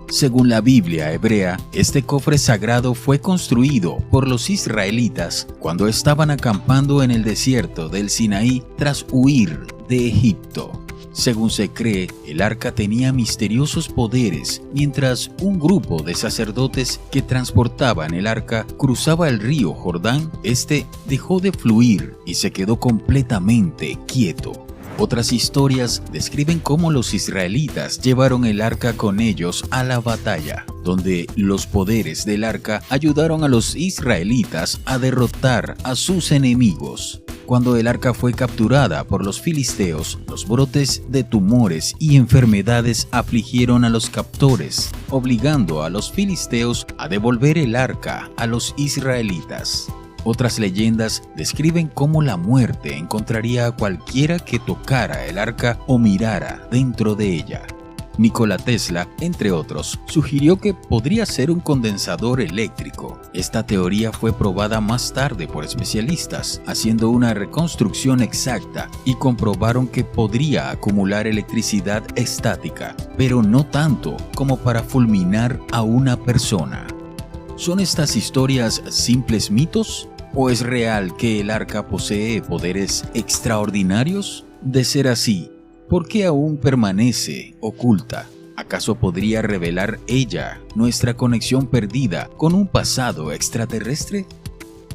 Según la Biblia hebrea, este cofre sagrado fue construido por los israelitas cuando estaban acampando en el desierto del Sinaí tras huir de Egipto. Según se cree, el arca tenía misteriosos poderes mientras un grupo de sacerdotes que transportaban el arca cruzaba el río Jordán. Este dejó de fluir y se quedó completamente quieto. Otras historias describen cómo los israelitas llevaron el arca con ellos a la batalla, donde los poderes del arca ayudaron a los israelitas a derrotar a sus enemigos. Cuando el arca fue capturada por los filisteos, los brotes de tumores y enfermedades afligieron a los captores, obligando a los filisteos a devolver el arca a los israelitas. Otras leyendas describen cómo la muerte encontraría a cualquiera que tocara el arca o mirara dentro de ella. Nikola Tesla, entre otros, sugirió que podría ser un condensador eléctrico. Esta teoría fue probada más tarde por especialistas, haciendo una reconstrucción exacta y comprobaron que podría acumular electricidad estática, pero no tanto como para fulminar a una persona. ¿Son estas historias simples mitos? ¿O es real que el arca posee poderes extraordinarios? De ser así, ¿por qué aún permanece oculta? ¿Acaso podría revelar ella nuestra conexión perdida con un pasado extraterrestre?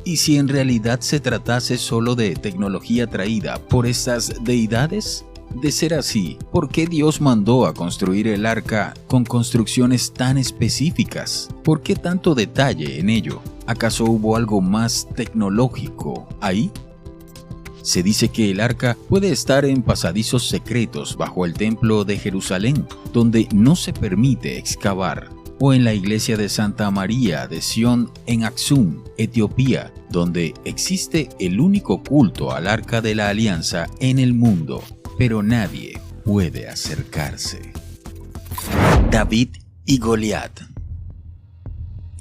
¿Y si en realidad se tratase solo de tecnología traída por estas deidades? De ser así, ¿por qué Dios mandó a construir el arca con construcciones tan específicas? ¿Por qué tanto detalle en ello? ¿Acaso hubo algo más tecnológico ahí? Se dice que el arca puede estar en pasadizos secretos bajo el templo de Jerusalén, donde no se permite excavar, o en la iglesia de Santa María de Sion en Aksum, Etiopía, donde existe el único culto al arca de la alianza en el mundo, pero nadie puede acercarse. David y Goliat.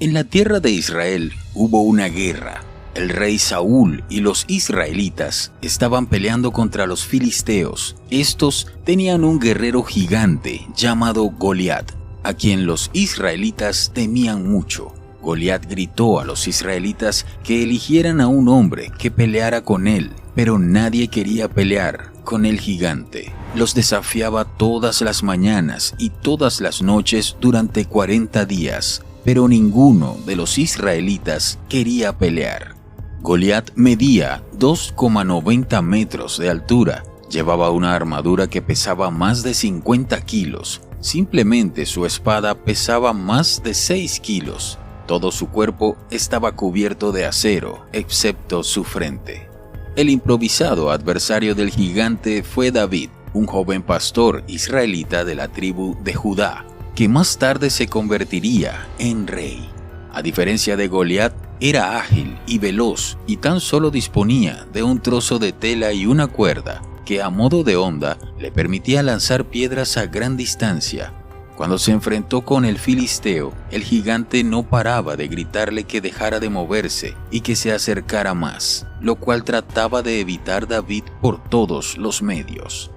En la tierra de Israel hubo una guerra. El rey Saúl y los israelitas estaban peleando contra los filisteos. Estos tenían un guerrero gigante llamado Goliat, a quien los israelitas temían mucho. Goliat gritó a los israelitas que eligieran a un hombre que peleara con él, pero nadie quería pelear con el gigante. Los desafiaba todas las mañanas y todas las noches durante 40 días, pero ninguno de los israelitas quería pelear. Goliat medía 2,90 metros de altura, llevaba una armadura que pesaba más de 50 kilos, simplemente su espada pesaba más de 6 kilos. Todo su cuerpo estaba cubierto de acero, excepto su frente. El improvisado adversario del gigante fue David, un joven pastor israelita de la tribu de Judá, que más tarde se convertiría en rey. A diferencia de Goliat, era ágil y veloz y tan solo disponía de un trozo de tela y una cuerda que a modo de onda le permitía lanzar piedras a gran distancia. Cuando se enfrentó con el filisteo, el gigante no paraba de gritarle que dejara de moverse y que se acercara más, lo cual trataba de evitar David por todos los medios.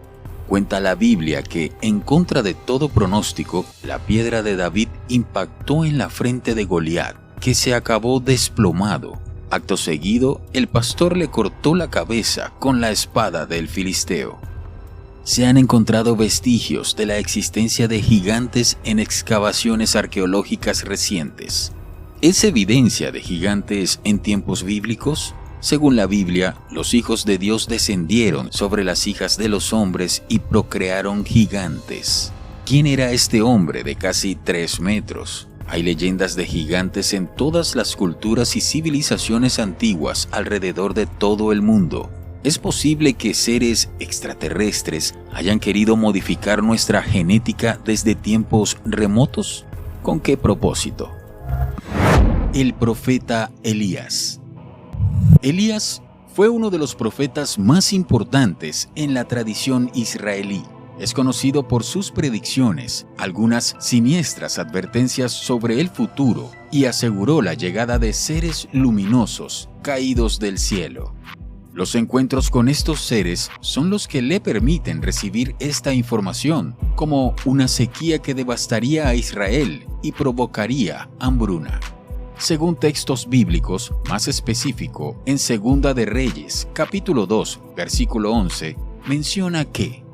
Cuenta la Biblia que, en contra de todo pronóstico, la piedra de David impactó en la frente de Goliat, que se acabó desplomado. Acto seguido, el pastor le cortó la cabeza con la espada del filisteo. Se han encontrado vestigios de la existencia de gigantes en excavaciones arqueológicas recientes. ¿Es evidencia de gigantes en tiempos bíblicos? Según la Biblia, los hijos de Dios descendieron sobre las hijas de los hombres y procrearon gigantes. ¿Quién era este hombre de casi 3 metros? Hay leyendas de gigantes en todas las culturas y civilizaciones antiguas alrededor de todo el mundo. ¿Es posible que seres extraterrestres hayan querido modificar nuestra genética desde tiempos remotos? ¿Con qué propósito? El profeta Elías. Elías fue uno de los profetas más importantes en la tradición israelí. Es conocido por sus predicciones, algunas siniestras advertencias sobre el futuro y aseguró la llegada de seres luminosos caídos del cielo. Los encuentros con estos seres son los que le permiten recibir esta información, como una sequía que devastaría a Israel y provocaría hambruna. Según textos bíblicos, más específico, en Segunda de Reyes, capítulo 2, versículo 11, menciona que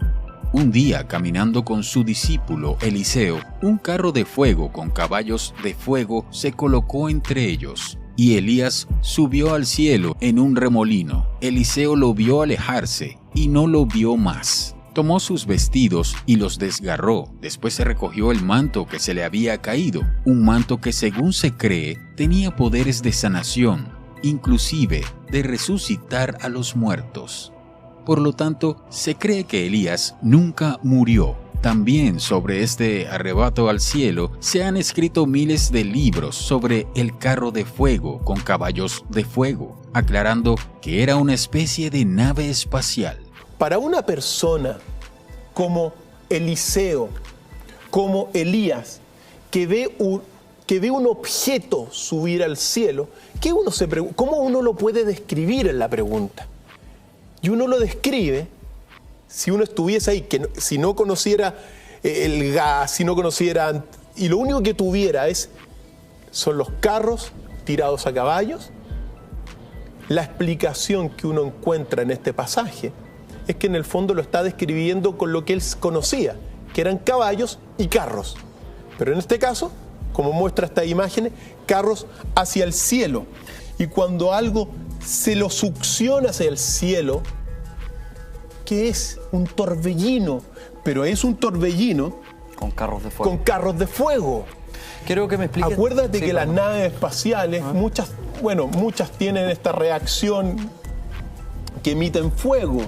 un día, caminando con su discípulo Eliseo, un carro de fuego con caballos de fuego se colocó entre ellos, y Elías subió al cielo en un remolino. Eliseo lo vio alejarse y no lo vio más. Tomó sus vestidos y los desgarró. Después se recogió el manto que se le había caído, un manto que, según se cree, tenía poderes de sanación, inclusive de resucitar a los muertos. Por lo tanto, se cree que Elías nunca murió. También sobre este arrebato al cielo se han escrito miles de libros sobre el carro de fuego con caballos de fuego, aclarando que era una especie de nave espacial. Para una persona como Eliseo, como Elías, que ve un objeto subir al cielo, ¿cómo uno lo puede describir en la pregunta? Y uno lo describe, si uno estuviese ahí, si no conociera el gas, si no conociera, y lo único que tuviera son los carros tirados a caballos. La explicación que uno encuentra en este pasaje es que en el fondo lo está describiendo con lo que él conocía, que eran caballos y carros. Pero en este caso, como muestra estas imágenes, carros hacia el cielo. Y cuando algo se lo succiona hacia el cielo, ¿qué es? Un torbellino. Pero es un torbellino con carros de fuego. Con carros de fuego. Quiero que me expliques. Acuérdate que las naves espaciales, muchas tienen esta reacción que emiten fuego.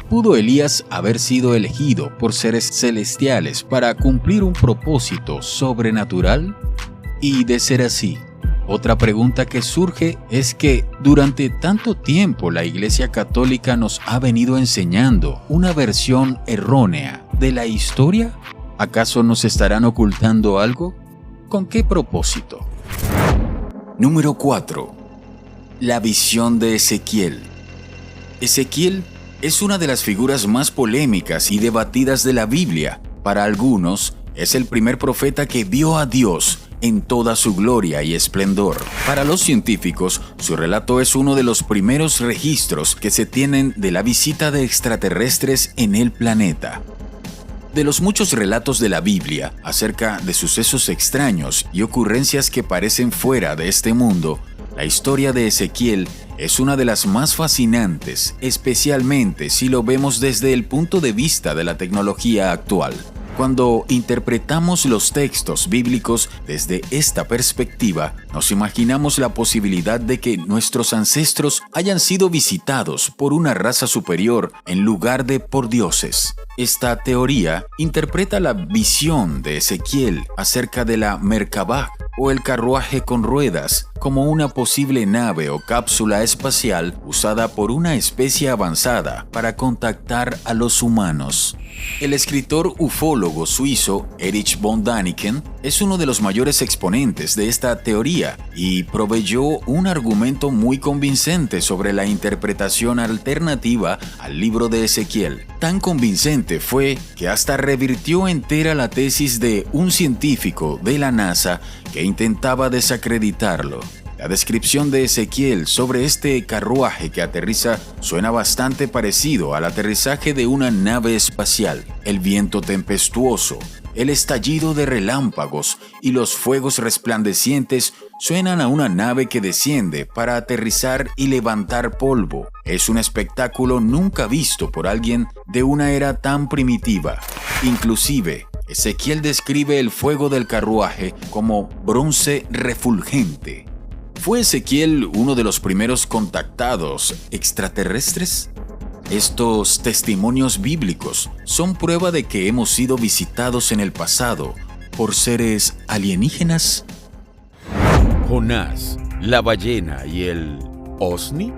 ¿Pudo Elías haber sido elegido por seres celestiales para cumplir un propósito sobrenatural? Y de ser así, otra pregunta que surge es que durante tanto tiempo la Iglesia Católica nos ha venido enseñando una versión errónea de la historia. ¿Acaso nos estarán ocultando algo? ¿Con qué propósito? Número 4. La visión de Ezequiel. Ezequiel es una de las figuras más polémicas y debatidas de la Biblia. Para algunos, es el primer profeta que vio a Dios en toda su gloria y esplendor. Para los científicos, su relato es uno de los primeros registros que se tienen de la visita de extraterrestres en el planeta. De los muchos relatos de la Biblia acerca de sucesos extraños y ocurrencias que parecen fuera de este mundo, la historia de Ezequiel es una de las más fascinantes, especialmente si lo vemos desde el punto de vista de la tecnología actual. Cuando interpretamos los textos bíblicos desde esta perspectiva, nos imaginamos la posibilidad de que nuestros ancestros hayan sido visitados por una raza superior en lugar de por dioses. Esta teoría interpreta la visión de Ezequiel acerca de la Merkabah o el carruaje con ruedas como una posible nave o cápsula espacial usada por una especie avanzada para contactar a los humanos. El escritor ufólogo suizo Erich von Däniken es uno de los mayores exponentes de esta teoría y proveyó un argumento muy convincente sobre la interpretación alternativa al libro de Ezequiel. Tan convincente fue que hasta revirtió entera la tesis de un científico de la NASA que intentaba desacreditarlo. La descripción de Ezequiel sobre este carruaje que aterriza suena bastante parecido al aterrizaje de una nave espacial. El viento tempestuoso, el estallido de relámpagos y los fuegos resplandecientes suenan a una nave que desciende para aterrizar y levantar polvo. Es un espectáculo nunca visto por alguien de una era tan primitiva. Inclusive, Ezequiel describe el fuego del carruaje como bronce refulgente. ¿Fue Ezequiel uno de los primeros contactados extraterrestres? Estos testimonios bíblicos son prueba de que hemos sido visitados en el pasado por seres alienígenas. Jonás, la ballena y el OVNI.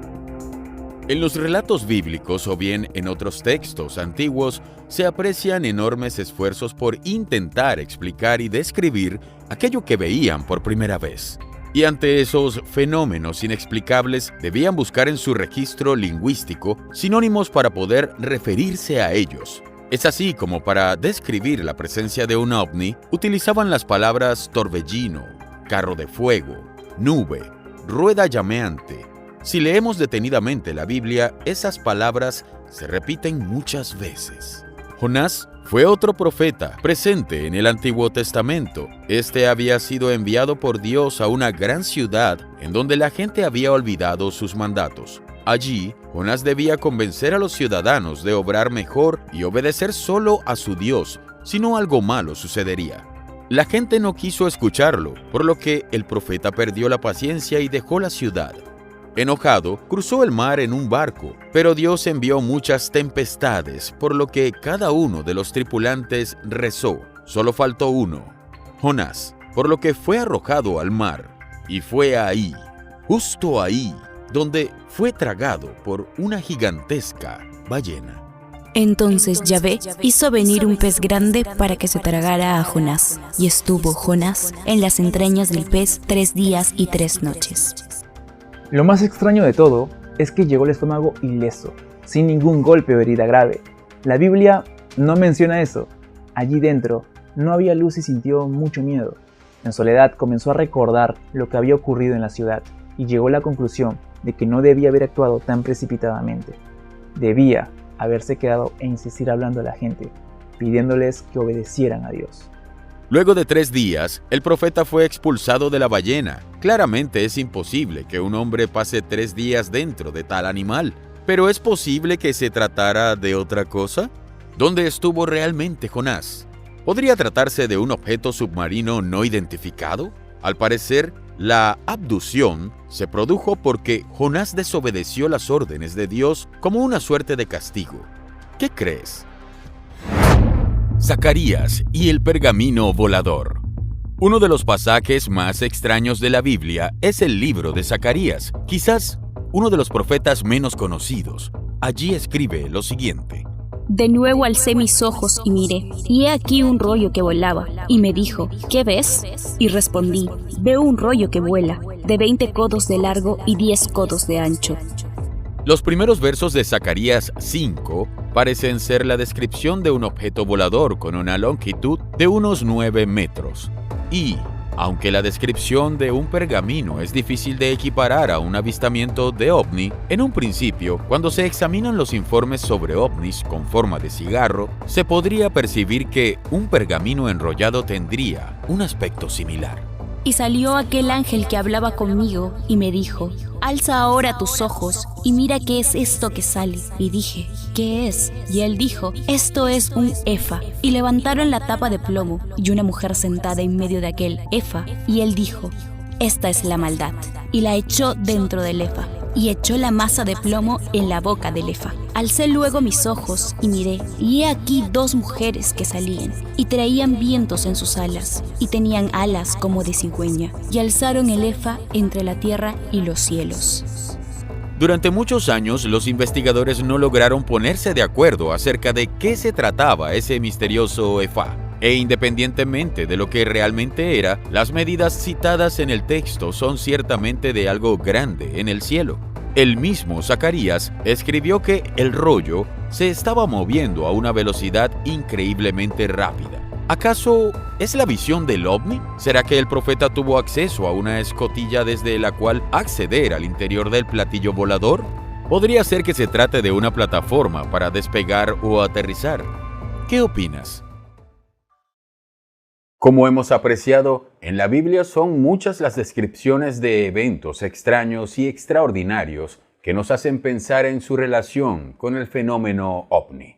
En los relatos bíblicos o bien en otros textos antiguos se aprecian enormes esfuerzos por intentar explicar y describir aquello que veían por primera vez. Y ante esos fenómenos inexplicables debían buscar en su registro lingüístico sinónimos para poder referirse a ellos. Es así como para describir la presencia de un ovni utilizaban las palabras torbellino, carro de fuego, nube, rueda llameante. Si leemos detenidamente la Biblia, esas palabras se repiten muchas veces. Jonás fue otro profeta presente en el Antiguo Testamento. Este había sido enviado por Dios a una gran ciudad en donde la gente había olvidado sus mandatos. Allí, Jonás debía convencer a los ciudadanos de obrar mejor y obedecer solo a su Dios, si no algo malo sucedería. La gente no quiso escucharlo, por lo que el profeta perdió la paciencia y dejó la ciudad. Enojado, cruzó el mar en un barco, pero Dios envió muchas tempestades, por lo que cada uno de los tripulantes rezó. Solo faltó uno, Jonás, por lo que fue arrojado al mar. Y fue ahí, justo ahí, donde fue tragado por una gigantesca ballena. Entonces Yahvé hizo venir un pez grande para que se tragara a Jonás, y estuvo Jonás en las entrañas del pez 3 días y 3 noches. Lo más extraño de todo es que llegó al estómago ileso, sin ningún golpe o herida grave. La Biblia no menciona eso. Allí dentro no había luz y sintió mucho miedo. En soledad comenzó a recordar lo que había ocurrido en la ciudad y llegó a la conclusión de que no debía haber actuado tan precipitadamente. Debía haberse quedado e insistir hablando a la gente, pidiéndoles que obedecieran a Dios. Luego de 3 días, el profeta fue expulsado de la ballena. Claramente es imposible que un hombre pase 3 días dentro de tal animal. ¿Pero es posible que se tratara de otra cosa? ¿Dónde estuvo realmente Jonás? ¿Podría tratarse de un objeto submarino no identificado? Al parecer, la abducción se produjo porque Jonás desobedeció las órdenes de Dios como una suerte de castigo. ¿Qué crees? Zacarías y el pergamino volador. Uno de los pasajes más extraños de la Biblia es el libro de Zacarías, quizás uno de los profetas menos conocidos. Allí escribe lo siguiente: De nuevo alcé mis ojos y miré, y he aquí un rollo que volaba, y me dijo, ¿qué ves? Y respondí, veo un rollo que vuela, de 20 codos de largo y 10 codos de ancho. Los primeros versos de Zacarías 5 parecen ser la descripción de un objeto volador con una longitud de unos 9 metros. Y, aunque la descripción de un pergamino es difícil de equiparar a un avistamiento de ovni, en un principio, cuando se examinan los informes sobre ovnis con forma de cigarro, se podría percibir que un pergamino enrollado tendría un aspecto similar. Y salió aquel ángel que hablaba conmigo y me dijo, alza ahora tus ojos y mira qué es esto que sale. Y dije, ¿qué es? Y él dijo, esto es un efa. Y levantaron la tapa de plomo y una mujer sentada en medio de aquel efa. Y él dijo, esta es la maldad. Y la echó dentro del efa. Y echó la masa de plomo en la boca del efa. Alcé luego mis ojos y miré, y he aquí 2 mujeres que salían, y traían vientos en sus alas, y tenían alas como de cigüeña, y alzaron el efa entre la tierra y los cielos. Durante muchos años, los investigadores no lograron ponerse de acuerdo acerca de qué se trataba ese misterioso efa. E independientemente de lo que realmente era, las medidas citadas en el texto son ciertamente de algo grande en el cielo. El mismo Zacarías escribió que el rollo se estaba moviendo a una velocidad increíblemente rápida. ¿Acaso es la visión del ovni? ¿Será que el profeta tuvo acceso a una escotilla desde la cual acceder al interior del platillo volador? Podría ser que se trate de una plataforma para despegar o aterrizar. ¿Qué opinas? Como hemos apreciado, en la Biblia son muchas las descripciones de eventos extraños y extraordinarios que nos hacen pensar en su relación con el fenómeno ovni.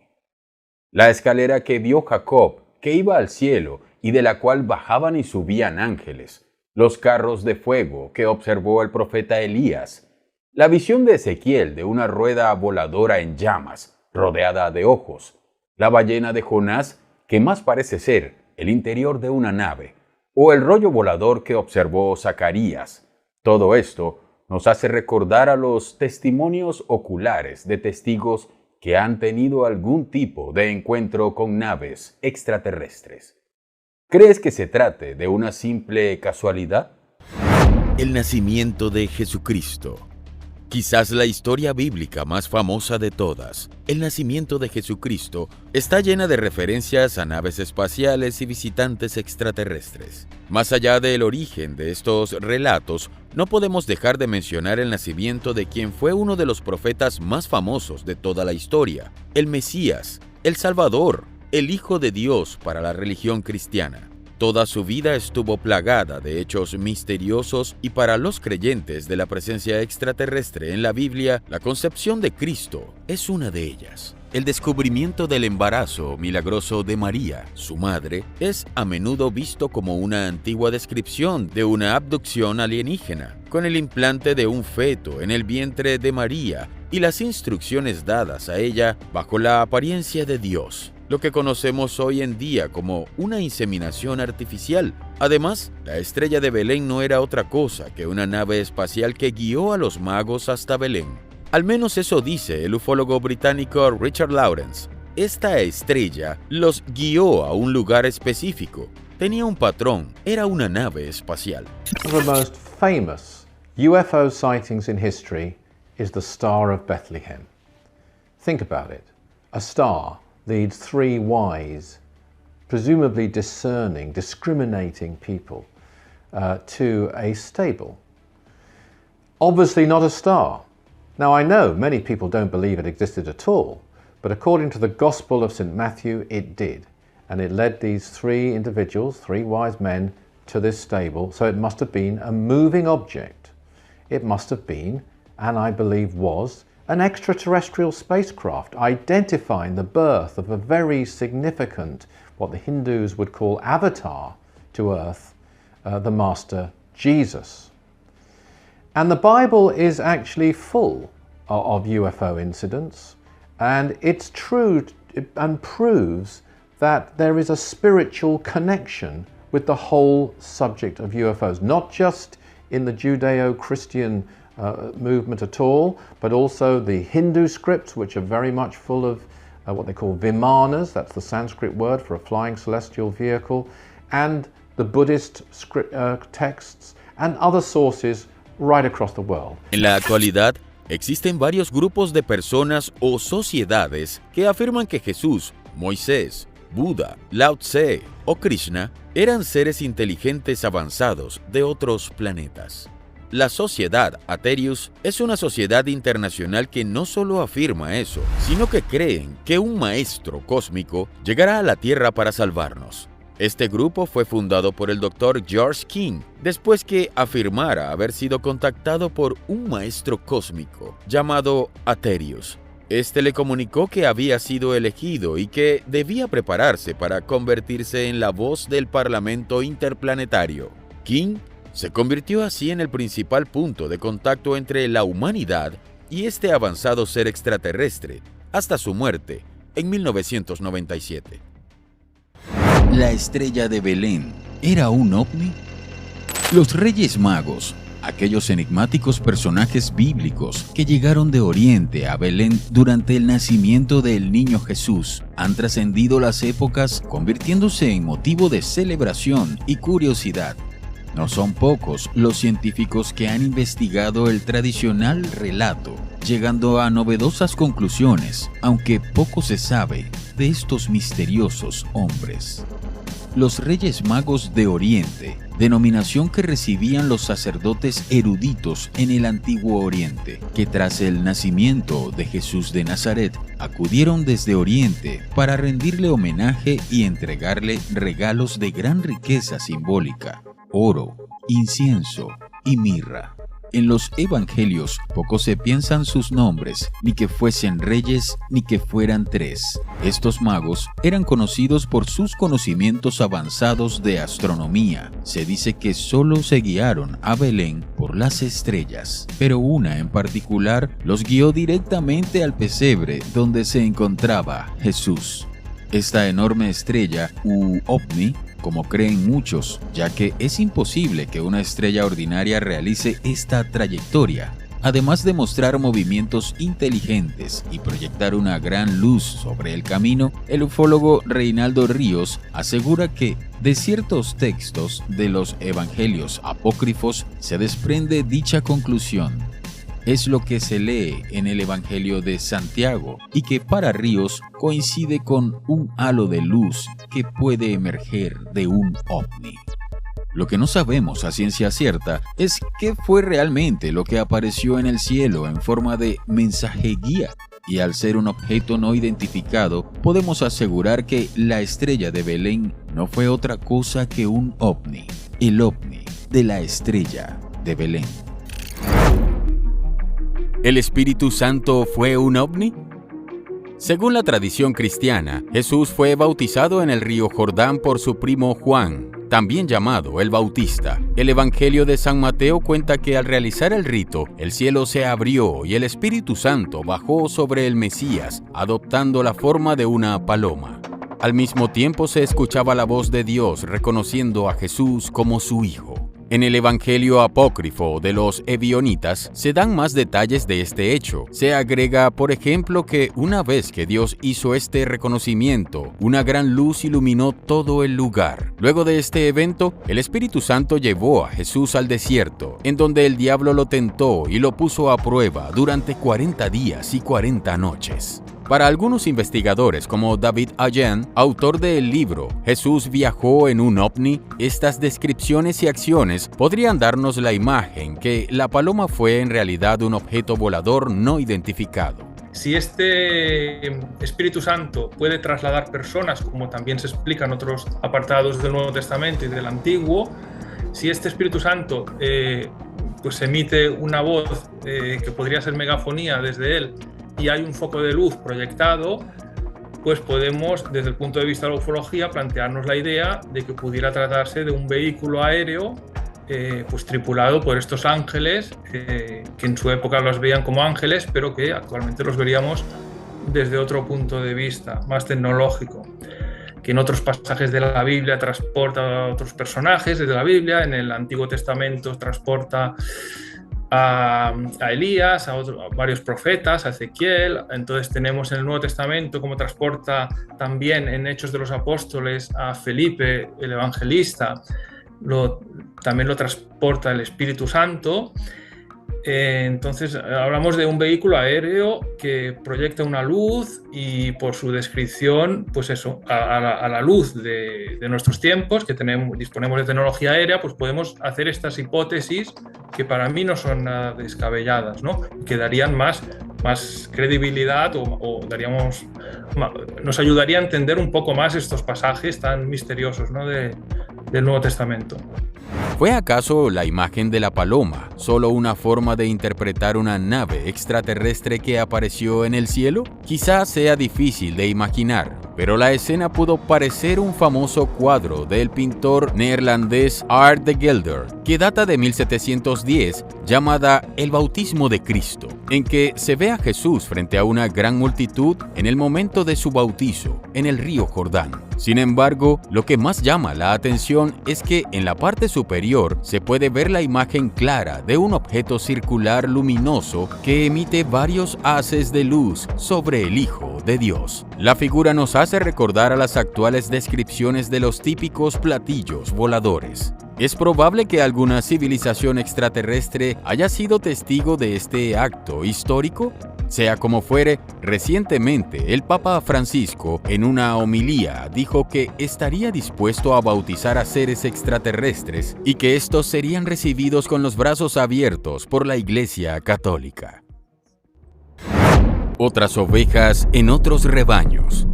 La escalera que vio Jacob, que iba al cielo y de la cual bajaban y subían ángeles, los carros de fuego que observó el profeta Elías, la visión de Ezequiel de una rueda voladora en llamas, rodeada de ojos, la ballena de Jonás, que más parece ser el interior de una nave, o el rollo volador que observó Zacarías. Todo esto nos hace recordar a los testimonios oculares de testigos que han tenido algún tipo de encuentro con naves extraterrestres. ¿Crees que se trate de una simple casualidad? El nacimiento de Jesucristo. Quizás la historia bíblica más famosa de todas, el nacimiento de Jesucristo, está llena de referencias a naves espaciales y visitantes extraterrestres. Más allá del origen de estos relatos, no podemos dejar de mencionar el nacimiento de quien fue uno de los profetas más famosos de toda la historia, el Mesías, el Salvador, el Hijo de Dios para la religión cristiana. Toda su vida estuvo plagada de hechos misteriosos y para los creyentes de la presencia extraterrestre en la Biblia, la concepción de Cristo es una de ellas. El descubrimiento del embarazo milagroso de María, su madre, es a menudo visto como una antigua descripción de una abducción alienígena, con el implante de un feto en el vientre de María y las instrucciones dadas a ella bajo la apariencia de Dios. Lo que conocemos hoy en día como una inseminación artificial. Además, la estrella de Belén no era otra cosa que una nave espacial que guió a los magos hasta Belén. Al menos eso dice el ufólogo británico Richard Lawrence. Esta estrella los guió a un lugar específico. Tenía un patrón, era una nave espacial. One of the most famous UFO sightings in history is the Star of Bethlehem. Think about it. A star leads three wise, presumably discerning, discriminating people to a stable. Obviously not a star. Now I know many people don't believe it existed at all, but according to the Gospel of St. Matthew, it did. And it led these three individuals, three wise men, to this stable. So it must have been a moving object. It must have been, and I believe was, an extraterrestrial spacecraft identifying the birth of a very significant, what the Hindus would call avatar to Earth, the Master Jesus. And the Bible is actually full of UFO incidents, and it's true and proves that there is a spiritual connection with the whole subject of UFOs, not just in the Judeo-Christian movement at all, but also the Hindu scripts, which are very much full of what they call vimanas, that's the Sanskrit word for a flying celestial vehicle, and the Buddhist texts and other sources right across the world. En la actualidad, existen varios grupos de personas o sociedades que afirman que Jesús, Moisés, Buda, Lao Tse o Krishna eran seres inteligentes avanzados de otros planetas. La sociedad Aetherius es una sociedad internacional que no solo afirma eso, sino que creen que un maestro cósmico llegará a la Tierra para salvarnos. Este grupo fue fundado por el Dr. George King, después que afirmara haber sido contactado por un maestro cósmico llamado Aetherius. Este le comunicó que había sido elegido y que debía prepararse para convertirse en la voz del Parlamento Interplanetario. King se convirtió así en el principal punto de contacto entre la humanidad y este avanzado ser extraterrestre, hasta su muerte en 1997. ¿La estrella de Belén era un ovni? Los Reyes Magos, aquellos enigmáticos personajes bíblicos que llegaron de Oriente a Belén durante el nacimiento del niño Jesús, han trascendido las épocas, convirtiéndose en motivo de celebración y curiosidad. No son pocos los científicos que han investigado el tradicional relato, llegando a novedosas conclusiones, aunque poco se sabe de estos misteriosos hombres. Los Reyes Magos de Oriente, denominación que recibían los sacerdotes eruditos en el Antiguo Oriente, que tras el nacimiento de Jesús de Nazaret, acudieron desde Oriente para rendirle homenaje y entregarle regalos de gran riqueza simbólica: oro, incienso y mirra. En los evangelios poco se piensan sus nombres, ni que fuesen reyes, ni que fueran tres. Estos magos eran conocidos por sus conocimientos avanzados de astronomía. Se dice que solo se guiaron a Belén por las estrellas, pero una en particular los guió directamente al pesebre donde se encontraba Jesús. Esta enorme estrella, u ovni, como creen muchos, ya que es imposible que una estrella ordinaria realice esta trayectoria, además de mostrar movimientos inteligentes y proyectar una gran luz sobre el camino, el ufólogo Reinaldo Ríos asegura que de ciertos textos de los evangelios apócrifos se desprende dicha conclusión. Es lo que se lee en el Evangelio de Santiago y que para Ríos coincide con un halo de luz que puede emerger de un ovni. Lo que no sabemos a ciencia cierta es qué fue realmente lo que apareció en el cielo en forma de mensaje guía, y al ser un objeto no identificado, podemos asegurar que la estrella de Belén no fue otra cosa que un ovni, el ovni de la estrella de Belén. ¿El Espíritu Santo fue un ovni? Según la tradición cristiana, Jesús fue bautizado en el río Jordán por su primo Juan, también llamado el Bautista. El Evangelio de San Mateo cuenta que al realizar el rito, el cielo se abrió y el Espíritu Santo bajó sobre el Mesías, adoptando la forma de una paloma. Al mismo tiempo se escuchaba la voz de Dios reconociendo a Jesús como su Hijo. En el Evangelio apócrifo de los Ebionitas se dan más detalles de este hecho. Se agrega, por ejemplo, que una vez que Dios hizo este reconocimiento, una gran luz iluminó todo el lugar. Luego de este evento, el Espíritu Santo llevó a Jesús al desierto, en donde el diablo lo tentó y lo puso a prueba durante 40 días y 40 noches. Para algunos investigadores como David Allen, autor del libro Jesús viajó en un ovni, estas descripciones y acciones podrían darnos la imagen que la paloma fue en realidad un objeto volador no identificado. Si este Espíritu Santo puede trasladar personas, como también se explica en otros apartados del Nuevo Testamento y del Antiguo, si este Espíritu Santo pues emite una voz que podría ser megafonía desde él, y hay un foco de luz proyectado, pues podemos, desde el punto de vista de la ufología, plantearnos la idea de que pudiera tratarse de un vehículo aéreo pues tripulado por estos ángeles, que en su época los veían como ángeles, pero que actualmente los veríamos desde otro punto de vista, más tecnológico, que en otros pasajes de la Biblia transporta a otros personajes desde la Biblia, en el Antiguo Testamento transporta a Elías, a varios profetas, a Ezequiel. Entonces tenemos en el Nuevo Testamento como transporta también en Hechos de los Apóstoles a Felipe, el evangelista, también lo transporta el Espíritu Santo. Entonces hablamos de un vehículo aéreo que proyecta una luz y por su descripción, pues eso, a la luz de nuestros tiempos, que disponemos de tecnología aérea, pues podemos hacer estas hipótesis que para mí no son nada descabelladas, ¿no? Que darían más credibilidad o nos ayudaría a entender un poco más estos pasajes tan misteriosos, ¿no? del Nuevo Testamento. ¿Fue acaso la imagen de la paloma solo una forma de interpretar una nave extraterrestre que apareció en el cielo? Quizás sea difícil de imaginar, pero la escena pudo parecer un famoso cuadro del pintor neerlandés Art de Gelder, que data de 1710, llamada El bautismo de Cristo, en que se ve a Jesús frente a una gran multitud en el momento de su bautizo en el río Jordán. Sin embargo, lo que más llama la atención es que en la parte superior se puede ver la imagen clara de un objeto circular luminoso que emite varios haces de luz sobre el Hijo de Dios. La figura nos hace recordar a las actuales descripciones de los típicos platillos voladores. Es probable que alguna civilización extraterrestre haya sido testigo de este acto histórico. Sea como fuere, recientemente el Papa Francisco en una homilía dijo que estaría dispuesto a bautizar a seres extraterrestres y que estos serían recibidos con los brazos abiertos por la Iglesia Católica. Otras ovejas en otros rebaños.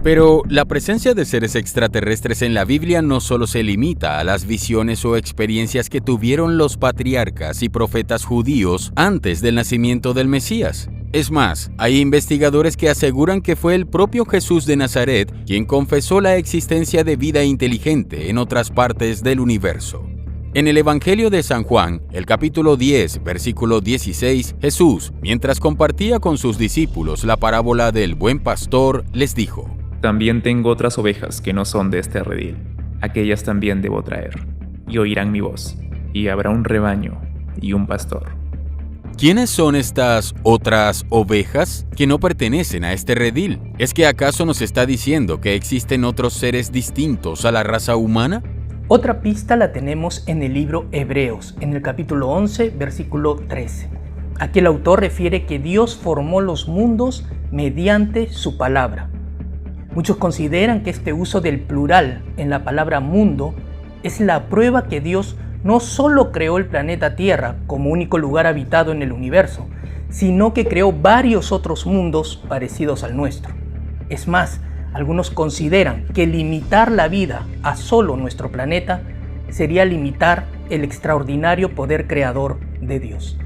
Pero la presencia de seres extraterrestres en la Biblia no solo se limita a las visiones o experiencias que tuvieron los patriarcas y profetas judíos antes del nacimiento del Mesías. Es más, hay investigadores que aseguran que fue el propio Jesús de Nazaret quien confesó la existencia de vida inteligente en otras partes del universo. En el Evangelio de San Juan, el capítulo 10, versículo 16, Jesús, mientras compartía con sus discípulos la parábola del buen pastor, les dijo: También tengo otras ovejas que no son de este redil. Aquellas también debo traer, y oirán mi voz, y habrá un rebaño y un pastor. ¿Quiénes son estas otras ovejas que no pertenecen a este redil? ¿Es que acaso nos está diciendo que existen otros seres distintos a la raza humana? Otra pista la tenemos en el libro Hebreos, en el capítulo 11, versículo 13. Aquí el autor refiere que Dios formó los mundos mediante su palabra. Muchos consideran que este uso del plural en la palabra mundo es la prueba que Dios no solo creó el planeta Tierra como único lugar habitado en el universo, sino que creó varios otros mundos parecidos al nuestro. Es más, algunos consideran que limitar la vida a solo nuestro planeta sería limitar el extraordinario poder creador de Dios.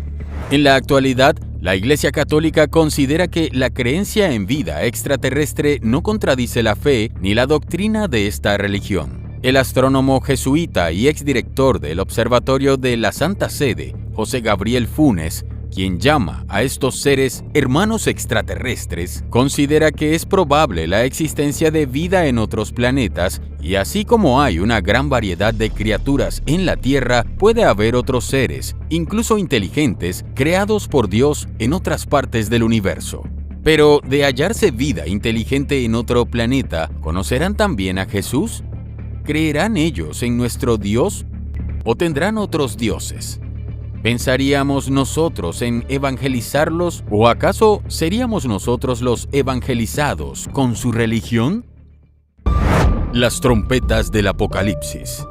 En la actualidad, la Iglesia Católica considera que la creencia en vida extraterrestre no contradice la fe ni la doctrina de esta religión. El astrónomo jesuita y exdirector del Observatorio de la Santa Sede, José Gabriel Funes, quien llama a estos seres hermanos extraterrestres, considera que es probable la existencia de vida en otros planetas y así como hay una gran variedad de criaturas en la Tierra, puede haber otros seres, incluso inteligentes, creados por Dios en otras partes del universo. Pero de hallarse vida inteligente en otro planeta, ¿conocerán también a Jesús? ¿Creerán ellos en nuestro Dios? ¿O tendrán otros dioses? ¿Pensaríamos nosotros en evangelizarlos o acaso seríamos nosotros los evangelizados con su religión? Las trompetas del Apocalipsis.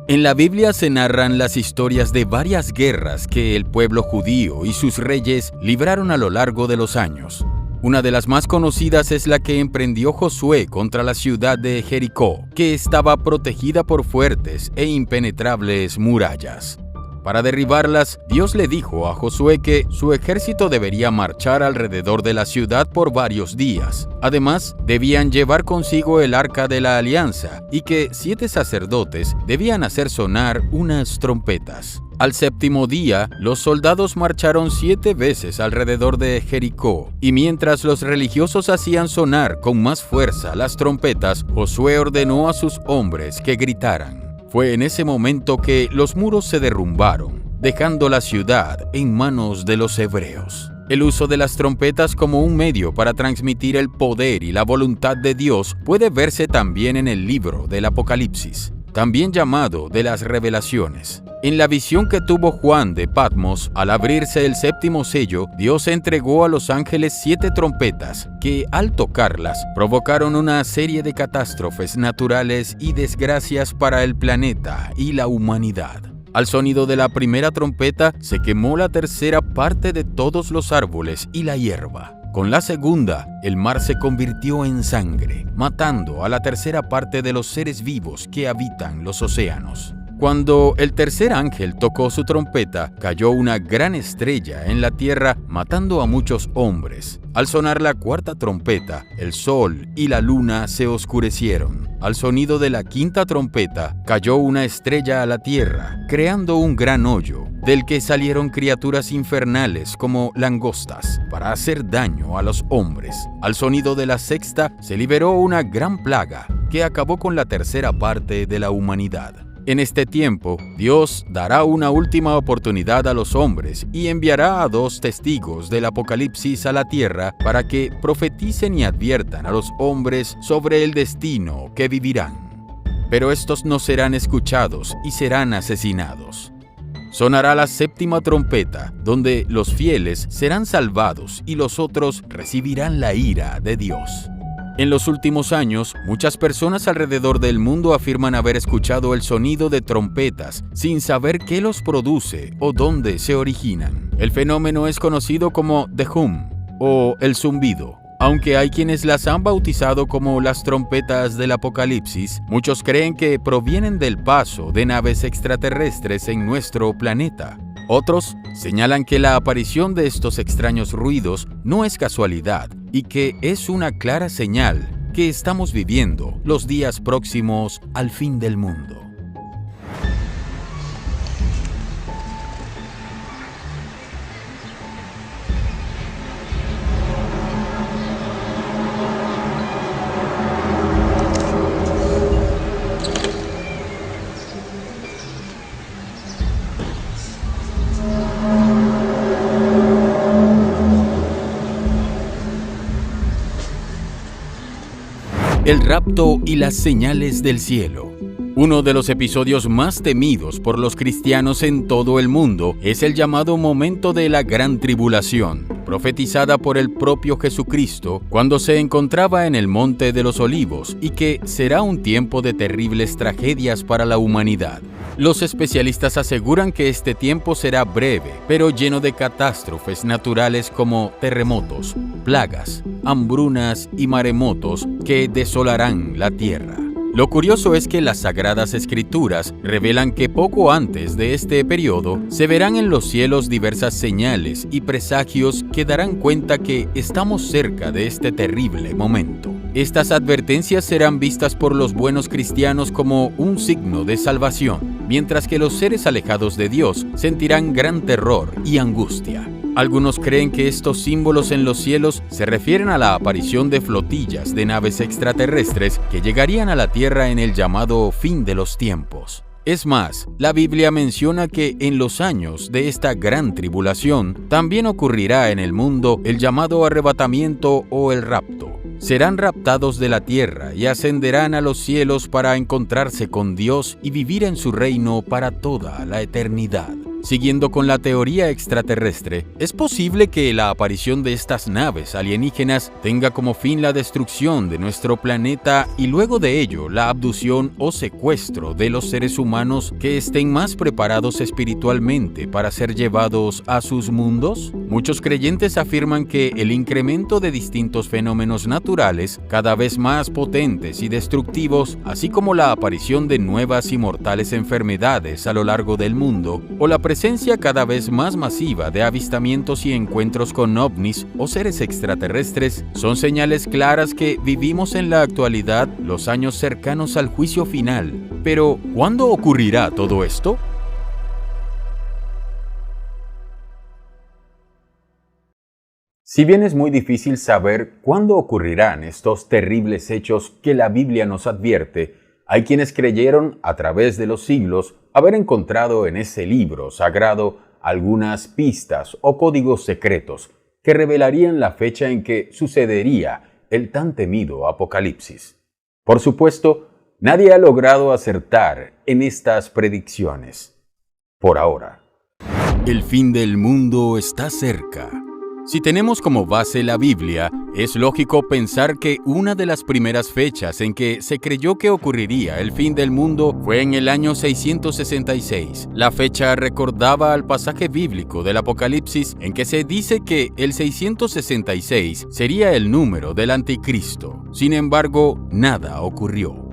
En la Biblia se narran las historias de varias guerras que el pueblo judío y sus reyes libraron a lo largo de los años. Una de las más conocidas es la que emprendió Josué contra la ciudad de Jericó, que estaba protegida por fuertes e impenetrables murallas. Para derribarlas, Dios le dijo a Josué que su ejército debería marchar alrededor de la ciudad por varios días. Además, debían llevar consigo el arca de la alianza y que 7 sacerdotes debían hacer sonar unas trompetas. Al séptimo día, los soldados marcharon 7 veces alrededor de Jericó, y mientras los religiosos hacían sonar con más fuerza las trompetas, Josué ordenó a sus hombres que gritaran. Fue en ese momento que los muros se derrumbaron, dejando la ciudad en manos de los hebreos. El uso de las trompetas como un medio para transmitir el poder y la voluntad de Dios puede verse también en el libro del Apocalipsis, también llamado de las Revelaciones. En la visión que tuvo Juan de Patmos, al abrirse el 7º sello, Dios entregó a los ángeles 7 trompetas que, al tocarlas, provocaron una serie de catástrofes naturales y desgracias para el planeta y la humanidad. Al sonido de la primera trompeta, se quemó la tercera parte de todos los árboles y la hierba. Con la segunda, el mar se convirtió en sangre, matando a la tercera parte de los seres vivos que habitan los océanos. Cuando el tercer ángel tocó su trompeta, cayó una gran estrella en la tierra, matando a muchos hombres. Al sonar la cuarta trompeta, el sol y la luna se oscurecieron. Al sonido de la quinta trompeta, cayó una estrella a la tierra, creando un gran hoyo, del que salieron criaturas infernales como langostas, para hacer daño a los hombres. Al sonido de la sexta, se liberó una gran plaga, que acabó con la tercera parte de la humanidad. En este tiempo, Dios dará una última oportunidad a los hombres y enviará a 2 testigos del Apocalipsis a la tierra para que profeticen y adviertan a los hombres sobre el destino que vivirán. Pero estos no serán escuchados y serán asesinados. Sonará la 7ª trompeta, donde los fieles serán salvados y los otros recibirán la ira de Dios. En los últimos años, muchas personas alrededor del mundo afirman haber escuchado el sonido de trompetas sin saber qué los produce o dónde se originan. El fenómeno es conocido como The Hum o el zumbido. Aunque hay quienes las han bautizado como las trompetas del Apocalipsis, muchos creen que provienen del paso de naves extraterrestres en nuestro planeta. Otros señalan que la aparición de estos extraños ruidos no es casualidad y que es una clara señal que estamos viviendo los días próximos al fin del mundo. El rapto y las señales del cielo. Uno de los episodios más temidos por los cristianos en todo el mundo es el llamado momento de la Gran Tribulación, profetizada por el propio Jesucristo cuando se encontraba en el Monte de los Olivos, y que será un tiempo de terribles tragedias para la humanidad. Los especialistas aseguran que este tiempo será breve, pero lleno de catástrofes naturales como terremotos, plagas, hambrunas y maremotos que desolarán la tierra. Lo curioso es que las Sagradas Escrituras revelan que poco antes de este periodo se verán en los cielos diversas señales y presagios que darán cuenta que estamos cerca de este terrible momento. Estas advertencias serán vistas por los buenos cristianos como un signo de salvación, mientras que los seres alejados de Dios sentirán gran terror y angustia. Algunos creen que estos símbolos en los cielos se refieren a la aparición de flotillas de naves extraterrestres que llegarían a la Tierra en el llamado fin de los tiempos. Es más, la Biblia menciona que en los años de esta gran tribulación también ocurrirá en el mundo el llamado arrebatamiento o el rapto. Serán raptados de la tierra y ascenderán a los cielos para encontrarse con Dios y vivir en su reino para toda la eternidad. Siguiendo con la teoría extraterrestre, es posible que la aparición de estas naves alienígenas tenga como fin la destrucción de nuestro planeta y luego de ello la abducción o secuestro de los seres humanos que estén más preparados espiritualmente para ser llevados a sus mundos. Muchos creyentes afirman que el incremento de distintos fenómenos naturales cada vez más potentes y destructivos, así como la aparición de nuevas y mortales enfermedades a lo largo del mundo, o la presencia cada vez más masiva de avistamientos y encuentros con ovnis o seres extraterrestres son señales claras que vivimos en la actualidad los años cercanos al juicio final. Pero, ¿cuándo ocurrirá todo esto? Si bien es muy difícil saber cuándo ocurrirán estos terribles hechos que la Biblia nos advierte, hay quienes creyeron a través de los siglos haber encontrado en ese libro sagrado algunas pistas o códigos secretos que revelarían la fecha en que sucedería el tan temido Apocalipsis. Por supuesto, nadie ha logrado acertar en estas predicciones. Por ahora. El fin del mundo está cerca. Si tenemos como base la Biblia, es lógico pensar que una de las primeras fechas en que se creyó que ocurriría el fin del mundo fue en el año 666. La fecha recordaba al pasaje bíblico del Apocalipsis en que se dice que el 666 sería el número del anticristo. Sin embargo, nada ocurrió.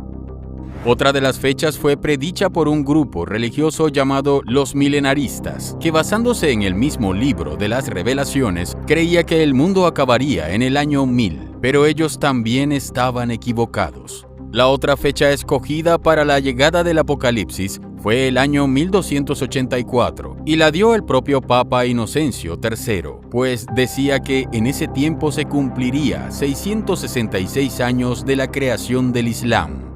Otra de las fechas fue predicha por un grupo religioso llamado los milenaristas, que basándose en el mismo libro de las Revelaciones, creía que el mundo acabaría en el año 1000, pero ellos también estaban equivocados. La otra fecha escogida para la llegada del Apocalipsis fue el año 1284, y la dio el propio Papa Inocencio III, pues decía que en ese tiempo se cumpliría 666 años de la creación del Islam.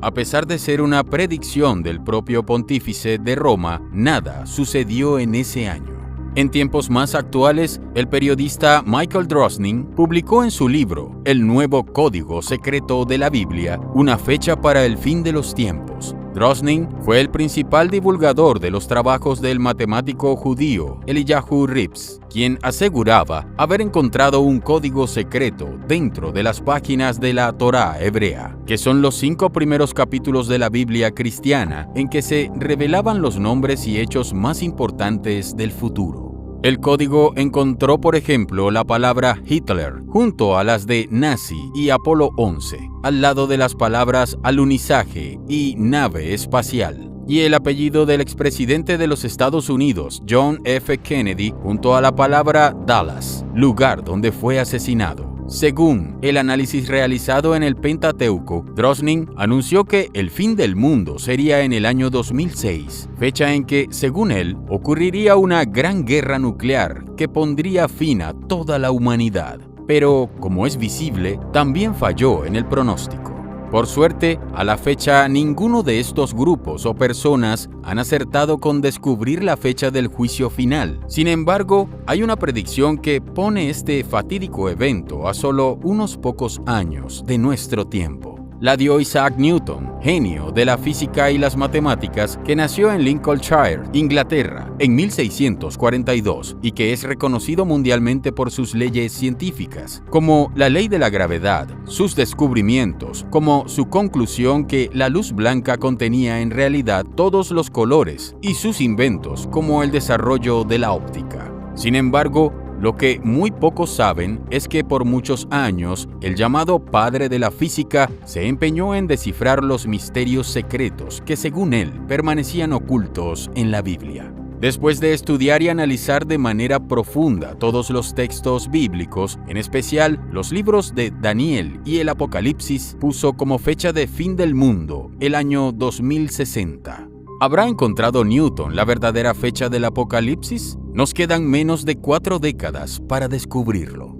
A pesar de ser una predicción del propio pontífice de Roma, nada sucedió en ese año. En tiempos más actuales, el periodista Michael Drosnin publicó en su libro El Nuevo Código Secreto de la Biblia una fecha para el fin de los tiempos. Drosnin fue el principal divulgador de los trabajos del matemático judío Eliyahu Rips, quien aseguraba haber encontrado un código secreto dentro de las páginas de la Torá hebrea, que son los 5 primeros capítulos de la Biblia cristiana en que se revelaban los nombres y hechos más importantes del futuro. El código encontró, por ejemplo, la palabra Hitler junto a las de Nazi y Apolo 11, al lado de las palabras alunizaje y nave espacial, y el apellido del expresidente de los Estados Unidos, John F. Kennedy, junto a la palabra Dallas, lugar donde fue asesinado. Según el análisis realizado en el Pentateuco, Drosnin anunció que el fin del mundo sería en el año 2006, fecha en que, según él, ocurriría una gran guerra nuclear que pondría fin a toda la humanidad. Pero, como es visible, también falló en el pronóstico. Por suerte, a la fecha ninguno de estos grupos o personas han acertado con descubrir la fecha del juicio final. Sin embargo, hay una predicción que pone este fatídico evento a solo unos pocos años de nuestro tiempo. La dio Isaac Newton, genio de la física y las matemáticas, que nació en Lincolnshire, Inglaterra, en 1642 y que es reconocido mundialmente por sus leyes científicas, como la ley de la gravedad, sus descubrimientos, como su conclusión que la luz blanca contenía en realidad todos los colores, y sus inventos, como el desarrollo de la óptica. Sin embargo, lo que muy pocos saben es que por muchos años el llamado padre de la física se empeñó en descifrar los misterios secretos que, según él, permanecían ocultos en la Biblia. Después de estudiar y analizar de manera profunda todos los textos bíblicos, en especial los libros de Daniel y el Apocalipsis, puso como fecha de fin del mundo el año 2060. ¿Habrá encontrado Newton la verdadera fecha del Apocalipsis? Nos quedan menos de 4 décadas para descubrirlo.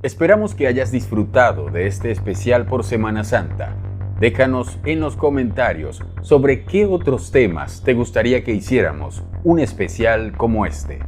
Esperamos que hayas disfrutado de este especial por Semana Santa. Déjanos en los comentarios sobre qué otros temas te gustaría que hiciéramos un especial como este.